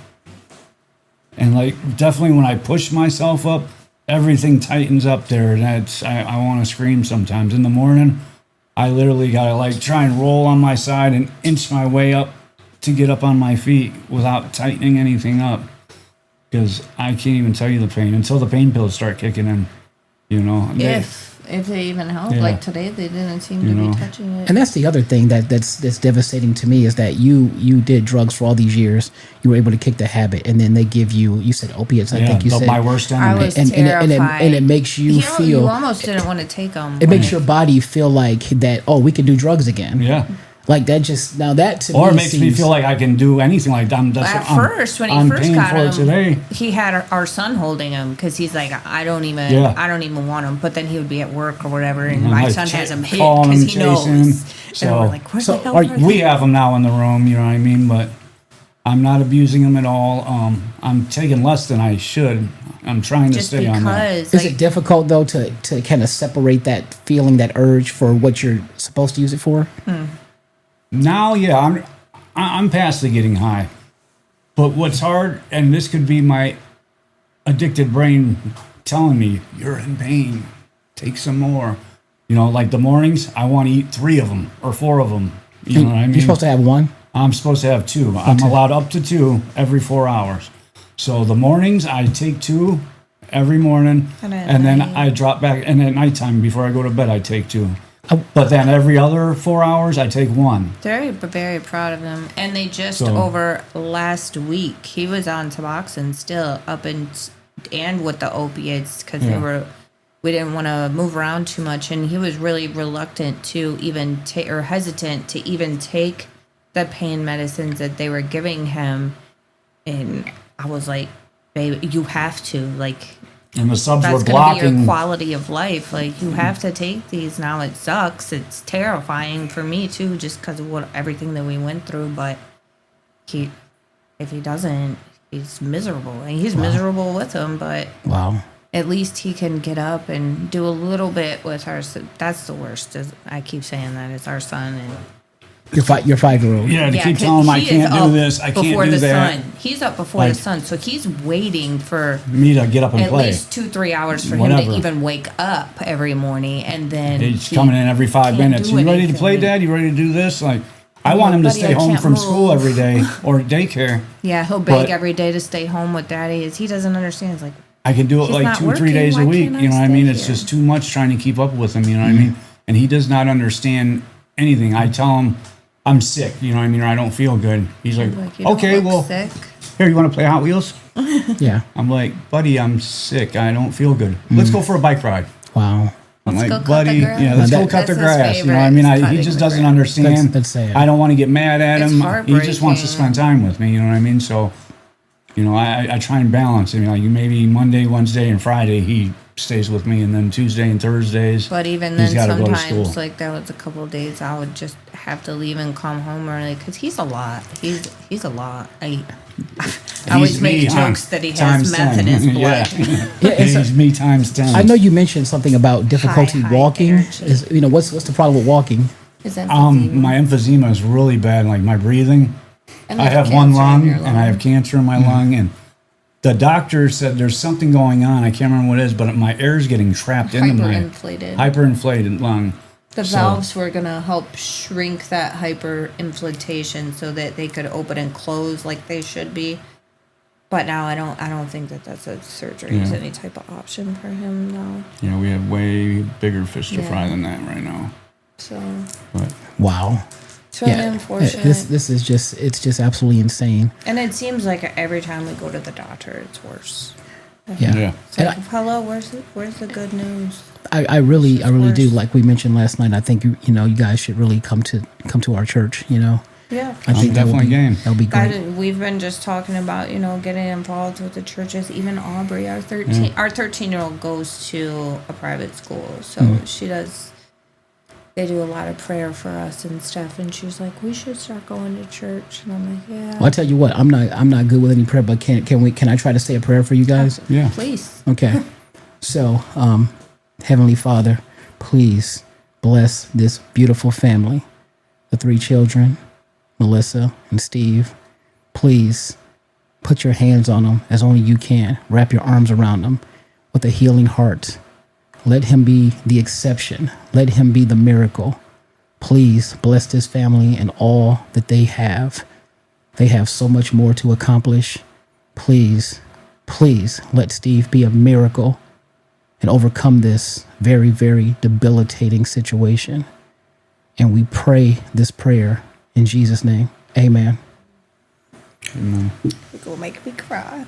Speaker 2: And like definitely when I push myself up, everything tightens up there, and I want to scream sometimes. In the morning, I literally got to like try and roll on my side and inch my way up to get up on my feet without tightening anything up, because I can't even tell you the pain until the pain pills start kicking in.
Speaker 4: If they even help, like today, they didn't seem to be touching it.
Speaker 1: And that's the other thing that's devastating to me is that you did drugs for all these years. You were able to kick the habit, and then they give you said opiates. I think you said
Speaker 2: my worst enemy.
Speaker 4: I was terrified.
Speaker 1: And it makes you feel.
Speaker 4: You almost didn't want to take them.
Speaker 1: It makes your body feel like that. Oh, we can do drugs again.
Speaker 2: Yeah.
Speaker 1: Like that just now that to
Speaker 2: or
Speaker 1: me
Speaker 2: it makes me feel like I can do anything like that.
Speaker 4: At first, when he first got him, today. He had our son holding him because he's like, I don't even want him. But then he would be at work or whatever, and my son has him hit because he knows.
Speaker 2: So,
Speaker 4: and we're like, where's the hell?
Speaker 2: We have him now in the room. You know what I mean? But I'm not abusing him at all. I'm taking less than I should. I'm trying to stay on that.
Speaker 1: Is it difficult though to kind of separate that feeling, that urge for what you're supposed to use it for?
Speaker 2: Now, I'm past the getting high. But what's hard, and this could be my addicted brain telling me, you're in pain, take some more. Like the mornings, I want to eat 3 of them or 4 of them. You know what I mean?
Speaker 1: You're supposed to have 1?
Speaker 2: I'm supposed to have 2. I'm allowed up to 2 every 4 hours. So the mornings, I take 2 every morning, and then I drop back. And at nighttime, before I go to bed, I take 2. But then every other 4 hours, I take 1.
Speaker 4: Very, very proud of him. And they just over last week, he was on Suboxone still and with the opiates because we didn't want to move around too much, and he was really reluctant to even hesitant to even take the pain medicines that they were giving him. And I was like, baby, you have to
Speaker 2: And the subs
Speaker 4: that's
Speaker 2: were
Speaker 4: going to be your
Speaker 2: blocking.
Speaker 4: quality of life. Like, you have to take these now. It sucks. It's terrifying for me too, just because of everything that we went through. But if he doesn't, he's miserable, and he's miserable with him. But
Speaker 1: Wow.
Speaker 4: at least he can get up and do a little bit with our. That's the worst. I keep saying that it's our son, and
Speaker 1: Your 5-year-old.
Speaker 2: Yeah, to keep
Speaker 4: 'cause
Speaker 2: telling him I
Speaker 4: he is
Speaker 2: can't do
Speaker 4: up
Speaker 2: this, I can't
Speaker 4: before
Speaker 2: do
Speaker 4: the
Speaker 2: that.
Speaker 4: sun. He's up before the sun, so he's waiting for
Speaker 2: Me to get up and
Speaker 4: at
Speaker 2: play.
Speaker 4: least 2-3 hours for him
Speaker 2: Whatever.
Speaker 4: to even wake up every morning, and then
Speaker 2: He's coming in every 5
Speaker 4: can't
Speaker 2: minutes.
Speaker 4: do
Speaker 2: You ready to
Speaker 4: anything.
Speaker 2: play, Dad? You ready to do this? Like, I want him to
Speaker 4: Buddy,
Speaker 2: stay
Speaker 4: I
Speaker 2: home
Speaker 4: can't
Speaker 2: from school
Speaker 4: move.
Speaker 2: every day or daycare.
Speaker 4: Yeah, he'll beg
Speaker 2: But-
Speaker 4: every day to stay home with Daddy. He doesn't understand. It's like,
Speaker 2: I can do it
Speaker 4: He's
Speaker 2: like
Speaker 4: not
Speaker 2: 2 or 3
Speaker 4: working,
Speaker 2: days a
Speaker 4: why
Speaker 2: week.
Speaker 4: can't I
Speaker 2: You know what I
Speaker 4: stay
Speaker 2: mean? It's
Speaker 4: here?
Speaker 2: just too much trying to keep up with him. You know what I mean? And he does not understand anything. I tell him I'm sick. You know what I mean? Or I don't feel good. He's like,
Speaker 4: you don't
Speaker 2: okay,
Speaker 4: look
Speaker 2: well,
Speaker 4: sick.
Speaker 2: here, you want to play Hot Wheels?
Speaker 1: Yeah.
Speaker 2: I'm like, buddy, I'm sick. I don't feel good. Let's go for a bike ride.
Speaker 1: Wow.
Speaker 2: I'm
Speaker 4: Let's
Speaker 2: like,
Speaker 4: go cut
Speaker 2: buddy,
Speaker 4: the grass.
Speaker 2: yeah, let's
Speaker 1: Now
Speaker 2: go
Speaker 1: that-
Speaker 2: cut the
Speaker 4: That's his
Speaker 2: grass. You know what I mean?
Speaker 4: favorite, is
Speaker 2: He
Speaker 4: cutting
Speaker 2: just
Speaker 4: the
Speaker 2: doesn't
Speaker 4: grass.
Speaker 2: understand.
Speaker 1: That's sad.
Speaker 2: I don't want to get mad at
Speaker 4: It's
Speaker 2: him. He just wants to
Speaker 4: heartbreaking.
Speaker 2: spend time with me. You know what I mean? So, you know, I try and balance. I mean, like maybe Monday, Wednesday, and Friday he stays with me, and then Tuesday and Thursdays.
Speaker 4: But even
Speaker 2: he's
Speaker 4: then,
Speaker 2: gotta go to school.
Speaker 4: sometimes, like, that was a couple of days, I would just have to leave and come home early because he's a lot. He's a lot. I always
Speaker 2: He's
Speaker 4: make
Speaker 2: me, huh?
Speaker 4: jokes that he has
Speaker 2: Times
Speaker 4: meth in
Speaker 2: 10.
Speaker 4: his blood.
Speaker 1: Yeah, and so-
Speaker 2: He's me times 10.
Speaker 1: I know you mentioned something about difficulty
Speaker 4: high
Speaker 1: walking.
Speaker 4: energy.
Speaker 1: Is, what's the problem with walking?
Speaker 4: Is that
Speaker 2: My emphysema is really bad, like my breathing.
Speaker 4: And
Speaker 2: I
Speaker 4: there's
Speaker 2: have one
Speaker 4: cancer in
Speaker 2: lung,
Speaker 4: your
Speaker 2: and I have cancer in my lung, and the doctor said there's something going on. I can't remember what it is, but my air is getting trapped into my
Speaker 4: hyperinflated.
Speaker 2: hyperinflated lung.
Speaker 4: The
Speaker 2: So-
Speaker 4: valves were gonna help shrink that hyperinflation so that they could open and close like they should be. But now I don't think that's a surgery is
Speaker 2: Yeah.
Speaker 4: any type of option for him now.
Speaker 2: You know, we have way bigger fish to
Speaker 4: Yeah.
Speaker 2: fry than that right now.
Speaker 4: So
Speaker 2: But
Speaker 1: Wow.
Speaker 4: it's really
Speaker 1: Yeah.
Speaker 4: unfortunate.
Speaker 1: This is just absolutely insane.
Speaker 4: And it seems like every time we go to the doctor, it's worse.
Speaker 1: Yeah.
Speaker 2: yeah,
Speaker 4: It's
Speaker 1: And
Speaker 4: like, hello, where's the good news?
Speaker 1: I really do.
Speaker 4: worse.
Speaker 1: Like we mentioned last night, I think you guys should really come to our church.
Speaker 4: Yeah.
Speaker 1: I think that would
Speaker 2: definitely
Speaker 1: be
Speaker 2: game.
Speaker 1: that would be great.
Speaker 4: We've been just talking about, getting involved with the churches. Even Aubrey, our 13-year-old goes to a private school. So they do a lot of prayer for us and stuff. And she was like, we should start going to church. And I'm like, yeah.
Speaker 1: Well, I tell you what, I'm not good with any prayer, but can I try to say a prayer for you guys?
Speaker 2: yeah.
Speaker 4: Please.
Speaker 1: Okay. So, Heavenly Father, please bless this beautiful family, the 3 children, Melissa and Steve. Please put your hands on them as only you can. Wrap your arms around them with a healing heart. Let him be the exception. Let him be the miracle. Please bless this family and all that they have. They have so much more to accomplish. Please let Steve be a miracle and overcome this very, very debilitating situation. And we pray this prayer in Jesus' name. Amen.
Speaker 2: Amen.
Speaker 4: You're going to make me cry.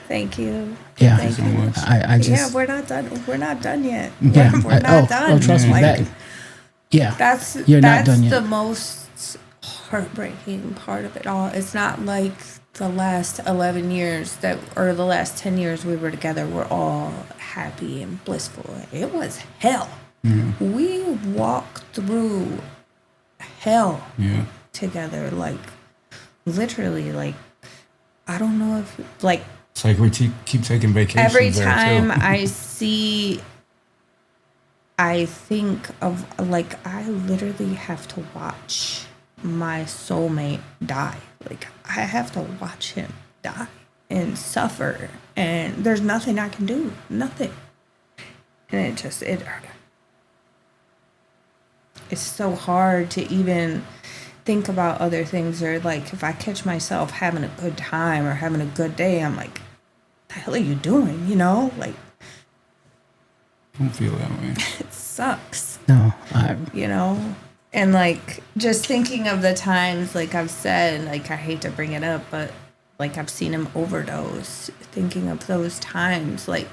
Speaker 4: Thank you.
Speaker 1: Yeah.
Speaker 4: Thank
Speaker 2: So
Speaker 4: you.
Speaker 2: much.
Speaker 1: I just
Speaker 4: Yeah, we're not done. We're not done yet.
Speaker 1: yeah.
Speaker 4: We're not done.
Speaker 1: Oh, trust me.
Speaker 4: Like,
Speaker 1: That, yeah.
Speaker 4: That's
Speaker 1: You're not done yet.
Speaker 4: the most heartbreaking part of it all. It's not like the last 11 years or the last 10 years we were together were all happy and blissful. It was hell.
Speaker 2: Mm-hmm.
Speaker 4: We walked through hell
Speaker 2: Yeah.
Speaker 4: together, like literally, like I don't know if like
Speaker 2: It's like we keep taking vacations.
Speaker 4: every
Speaker 2: there,
Speaker 4: time
Speaker 2: too.
Speaker 4: I think of like I literally have to watch my soulmate die. Like I have to watch him die and suffer, and there's nothing I can do. Nothing. And it's so hard to even think about other things, or like if I catch myself having a good time or having a good day, I'm like, what the hell are you doing? Like
Speaker 2: Don't feel that way.
Speaker 4: it sucks,
Speaker 1: No.
Speaker 4: and like just thinking of the times, like I've said, like I hate to bring it up, but like I've seen him overdose, thinking of those times, like,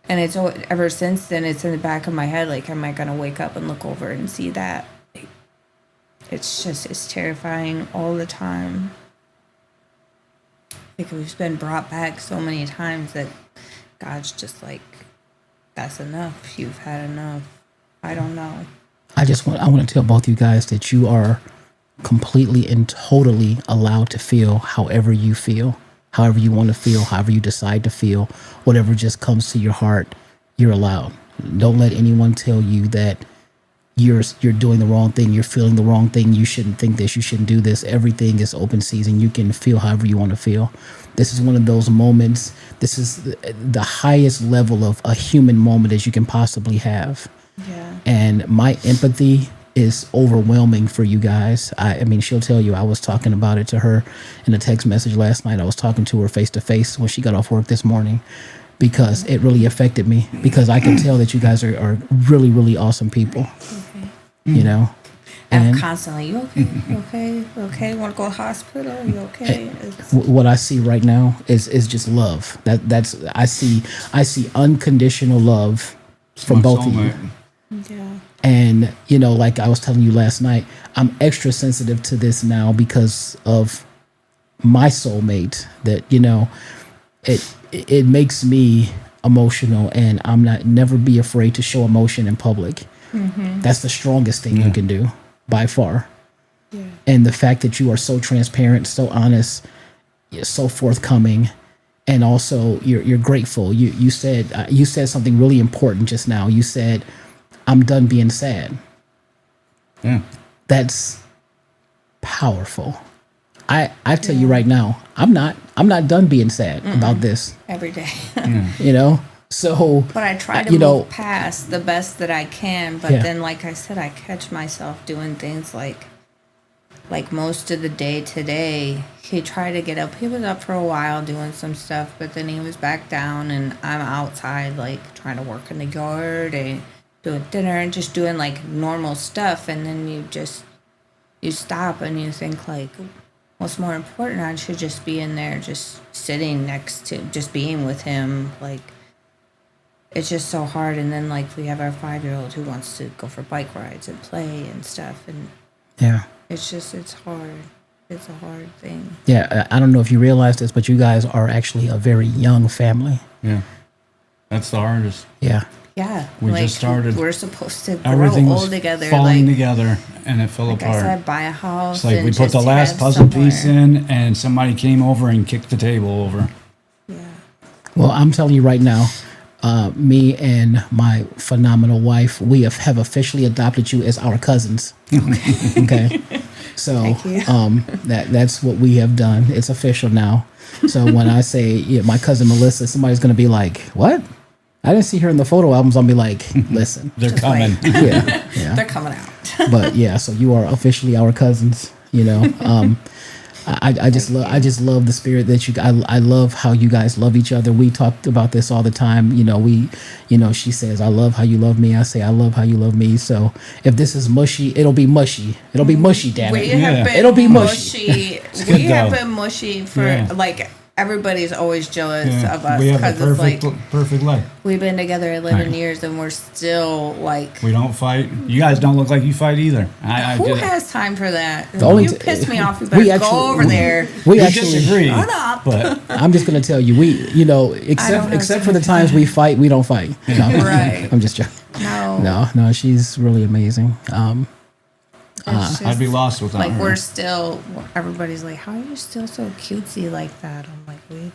Speaker 4: and it's ever since then it's in the back of my head, like am I gonna wake up and look over and see that? It's terrifying all the time. Like we've been brought back so many times that God's just like, that's enough. You've had enough. I don't know.
Speaker 1: I want to tell both you guys that you are completely and totally allowed to feel however you feel, however you want to feel, however you decide to feel, whatever just comes to your heart, you're allowed. Don't let anyone tell you that you're doing the wrong thing, you're feeling the wrong thing, you shouldn't think this, you shouldn't do this. Everything is open season. You can feel however you want to feel. This is one of those moments. This is the highest level of a human moment as you can possibly have.
Speaker 4: Yeah.
Speaker 1: And my empathy is overwhelming for you guys. I mean, she'll tell you, I was talking about it to her in a text message last night. I was talking to her face to face when she got off work this morning, because it really affected me, because I can tell that you guys are really, really awesome people.
Speaker 4: Okay.
Speaker 1: You know?
Speaker 4: And constantly, you okay? You okay? Okay? Want to go to the hospital? You okay?
Speaker 1: What I see right now is just love. I see unconditional love from both of you.
Speaker 4: Yeah.
Speaker 1: And, you know, like I was telling you last night, I'm extra sensitive to this now because of my soulmate, that, you know, it makes me emotional, and I'm never be afraid to show emotion in public. Mm-hmm. That's the strongest thing you can do by far. Yeah. And the fact that you are so transparent, so honest, so forthcoming, and also you're grateful. You said something really important just now. You said, I'm done being sad.
Speaker 2: Yeah.
Speaker 1: That's powerful. I tell you right now, I'm not done being sad about this.
Speaker 4: Every day.
Speaker 1: You know? So
Speaker 4: but I try to move past the best that I can, but then like I said, I catch myself doing things like most of the day today, he tried to get up. He was up for a while doing some stuff, but then he was back down, and I'm outside like trying to work in the yard and doing dinner and just doing like normal stuff, and then you stop and you think like, what's more important? I should just be in there just sitting next to, just being with him. Like, it's just so hard. And then like we have our 5-year-old who wants to go for bike rides and play and stuff, and it's hard. It's a hard thing. Yeah,
Speaker 1: I don't know if you realize this, but you guys are actually a very young family.
Speaker 2: Yeah, that's the hardest.
Speaker 1: Yeah.
Speaker 4: Yeah,
Speaker 2: we just started.
Speaker 4: We're supposed to grow
Speaker 2: everything
Speaker 4: old
Speaker 2: was
Speaker 4: together,
Speaker 2: falling together, and it fell apart.
Speaker 4: I said, buy a house.
Speaker 2: It's like we put the last puzzle piece in, and somebody came over and kicked the table over.
Speaker 4: Yeah.
Speaker 1: Well, I'm telling you right now, me and my phenomenal wife, we have officially adopted you as our cousins. Okay. So that's what we have done. It's official now. So when I say my cousin Melissa, somebody's going to be like, "What? I didn't see her in the photo albums." I'll be like, "Listen,
Speaker 2: they're coming."
Speaker 1: Yeah,
Speaker 4: they're coming out.
Speaker 1: But yeah, so you are officially our cousins. You know, I just love the spirit that you. I love how you guys love each other. We talked about this all the time. You know, she says, "I love how you love me." I say, "I love how you love me." So if this is mushy, it'll be mushy. It'll be mushy, damn it. It'll be mushy.
Speaker 4: We have been mushy for like. Everybody's always jealous of us
Speaker 2: because it's like perfect life.
Speaker 4: We've been together 11 years and we're still like,
Speaker 2: we don't fight. You guys don't look like you fight either.
Speaker 4: Who has time for that? You piss me off. You better go over there.
Speaker 1: We actually
Speaker 2: disagree.
Speaker 4: Shut up.
Speaker 2: But
Speaker 1: I'm just gonna tell you, except for the times we fight, we don't fight. No,
Speaker 4: right.
Speaker 1: I'm just joking. No, she's really amazing.
Speaker 2: I'd be lost without her.
Speaker 4: We're still, everybody's like, how are you still so cutesy like that? I'm like,
Speaker 2: We're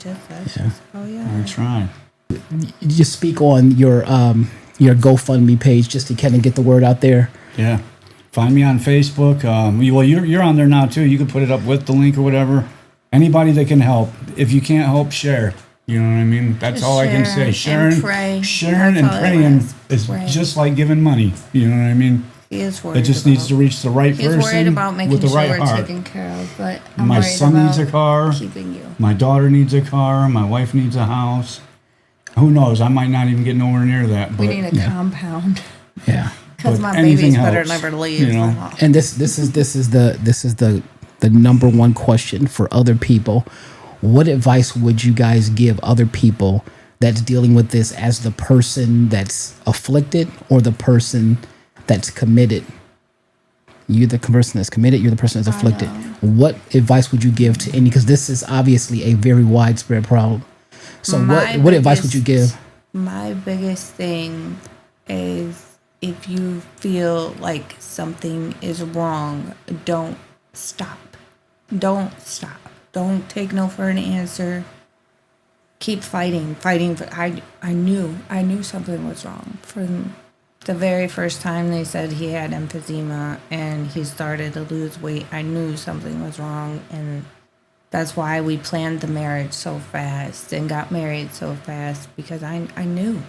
Speaker 2: trying.
Speaker 1: You just speak on your GoFundMe page just to kind of get the word out there.
Speaker 2: Yeah. Find me on Facebook. Well, you're on there now too. You can put it up with the link or whatever. Anybody that can help. If you can't help, share. You know what I mean? That's all I can say. Sharing and praying is just like giving money. You know what I mean?
Speaker 4: He is worried.
Speaker 2: It just needs to reach the right person.
Speaker 4: He's worried about making
Speaker 2: with the right
Speaker 4: sure we're
Speaker 2: heart.
Speaker 4: taken care of, but I'm
Speaker 2: my
Speaker 4: worried
Speaker 2: son
Speaker 4: about
Speaker 2: needs a car.
Speaker 4: Keeping you.
Speaker 2: My daughter needs a car. My wife needs a house. Who knows? I might not even get nowhere near that. But
Speaker 4: we need a compound.
Speaker 1: Yeah.
Speaker 4: Because my babies better never leave.
Speaker 1: You know? And this is the number one question for other people. What advice would you guys give other people that's dealing with this, as the person that's afflicted or the person that's committed? You're the person that's committed. You're the person that's afflicted. What advice would you give to any? Because this is obviously a very widespread problem. So what advice would you give?
Speaker 4: My biggest thing is if you feel like something is wrong, don't stop. Don't stop. Don't take no for an answer. Keep fighting. I knew something was wrong. From the very first time they said he had emphysema and he started to lose weight, I knew something was wrong, and that's why we planned the marriage so fast and got married so fast, because I knew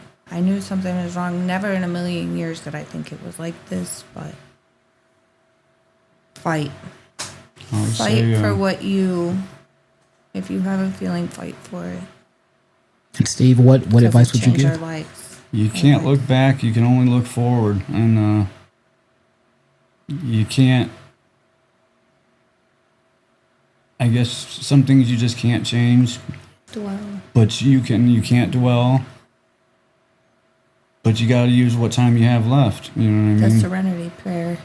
Speaker 4: something was wrong. Never in a million years did I think it was like this, but fight for what if you have a feeling, fight for it.
Speaker 1: And Steve, what advice would you give?
Speaker 4: Our lives.
Speaker 2: You can't look back. You can only look forward, and you can't. I guess some things you just can't change.
Speaker 4: Dwell.
Speaker 2: But you can't dwell. But you got to use what time you have left. You know what I mean?
Speaker 4: The serenity prayer.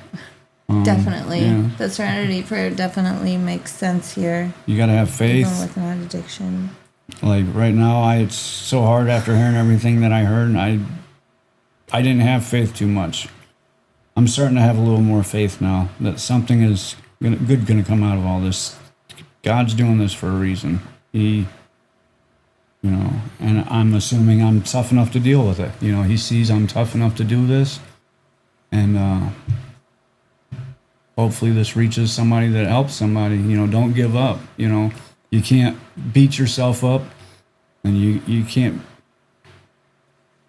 Speaker 4: Definitely. Yeah. The serenity prayer definitely makes sense here.
Speaker 2: You got to have faith.
Speaker 4: Even with an addiction.
Speaker 2: Like right now, it's so hard after hearing everything that I heard. And I didn't have faith too much. I'm starting to have a little more faith now that something is good going to come out of all this. God's doing this for a reason. He, and I'm assuming I'm tough enough to deal with it. He sees I'm tough enough to do this, and hopefully this reaches somebody that helps somebody. Don't give up. You can't beat yourself up, and you can't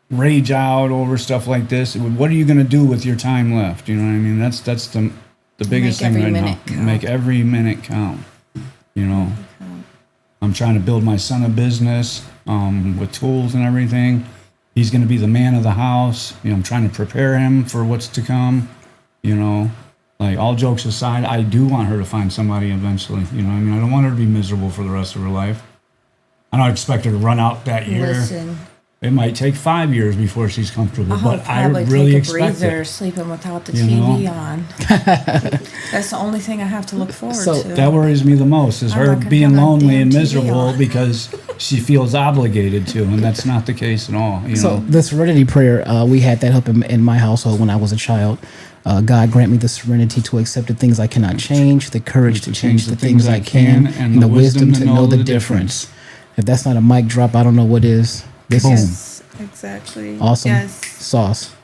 Speaker 2: rage out over stuff like this. What are you going to do with your time left? You know what I mean? That's the biggest thing right now. Make every minute count. I'm trying to build my son a business with tools and everything. He's going to be the man of the house. I'm trying to prepare him for what's to come. Like, all jokes aside, I do want her to find somebody eventually. I don't want her to be miserable for the rest of her life. I don't expect her to run out that year.
Speaker 4: Listen.
Speaker 2: It might take 5 years before she's comfortable, but I
Speaker 4: probably
Speaker 2: really
Speaker 4: take a
Speaker 2: expect
Speaker 4: breather,
Speaker 2: it.
Speaker 4: sleeping without the TV on. That's the only thing I have to look forward to.
Speaker 2: That worries me the most, is her being lonely and miserable because she feels obligated to, and that's not the case at all.
Speaker 1: So the serenity prayer, we had that up in my household when I was a child. God grant me the serenity to accept the things I cannot change, the courage to change the things I can, and the wisdom to know the difference. If that's not a mic drop, I don't know what is. Boom.
Speaker 4: Yes, exactly.
Speaker 1: Awesome.
Speaker 4: Yes.
Speaker 1: Sauce.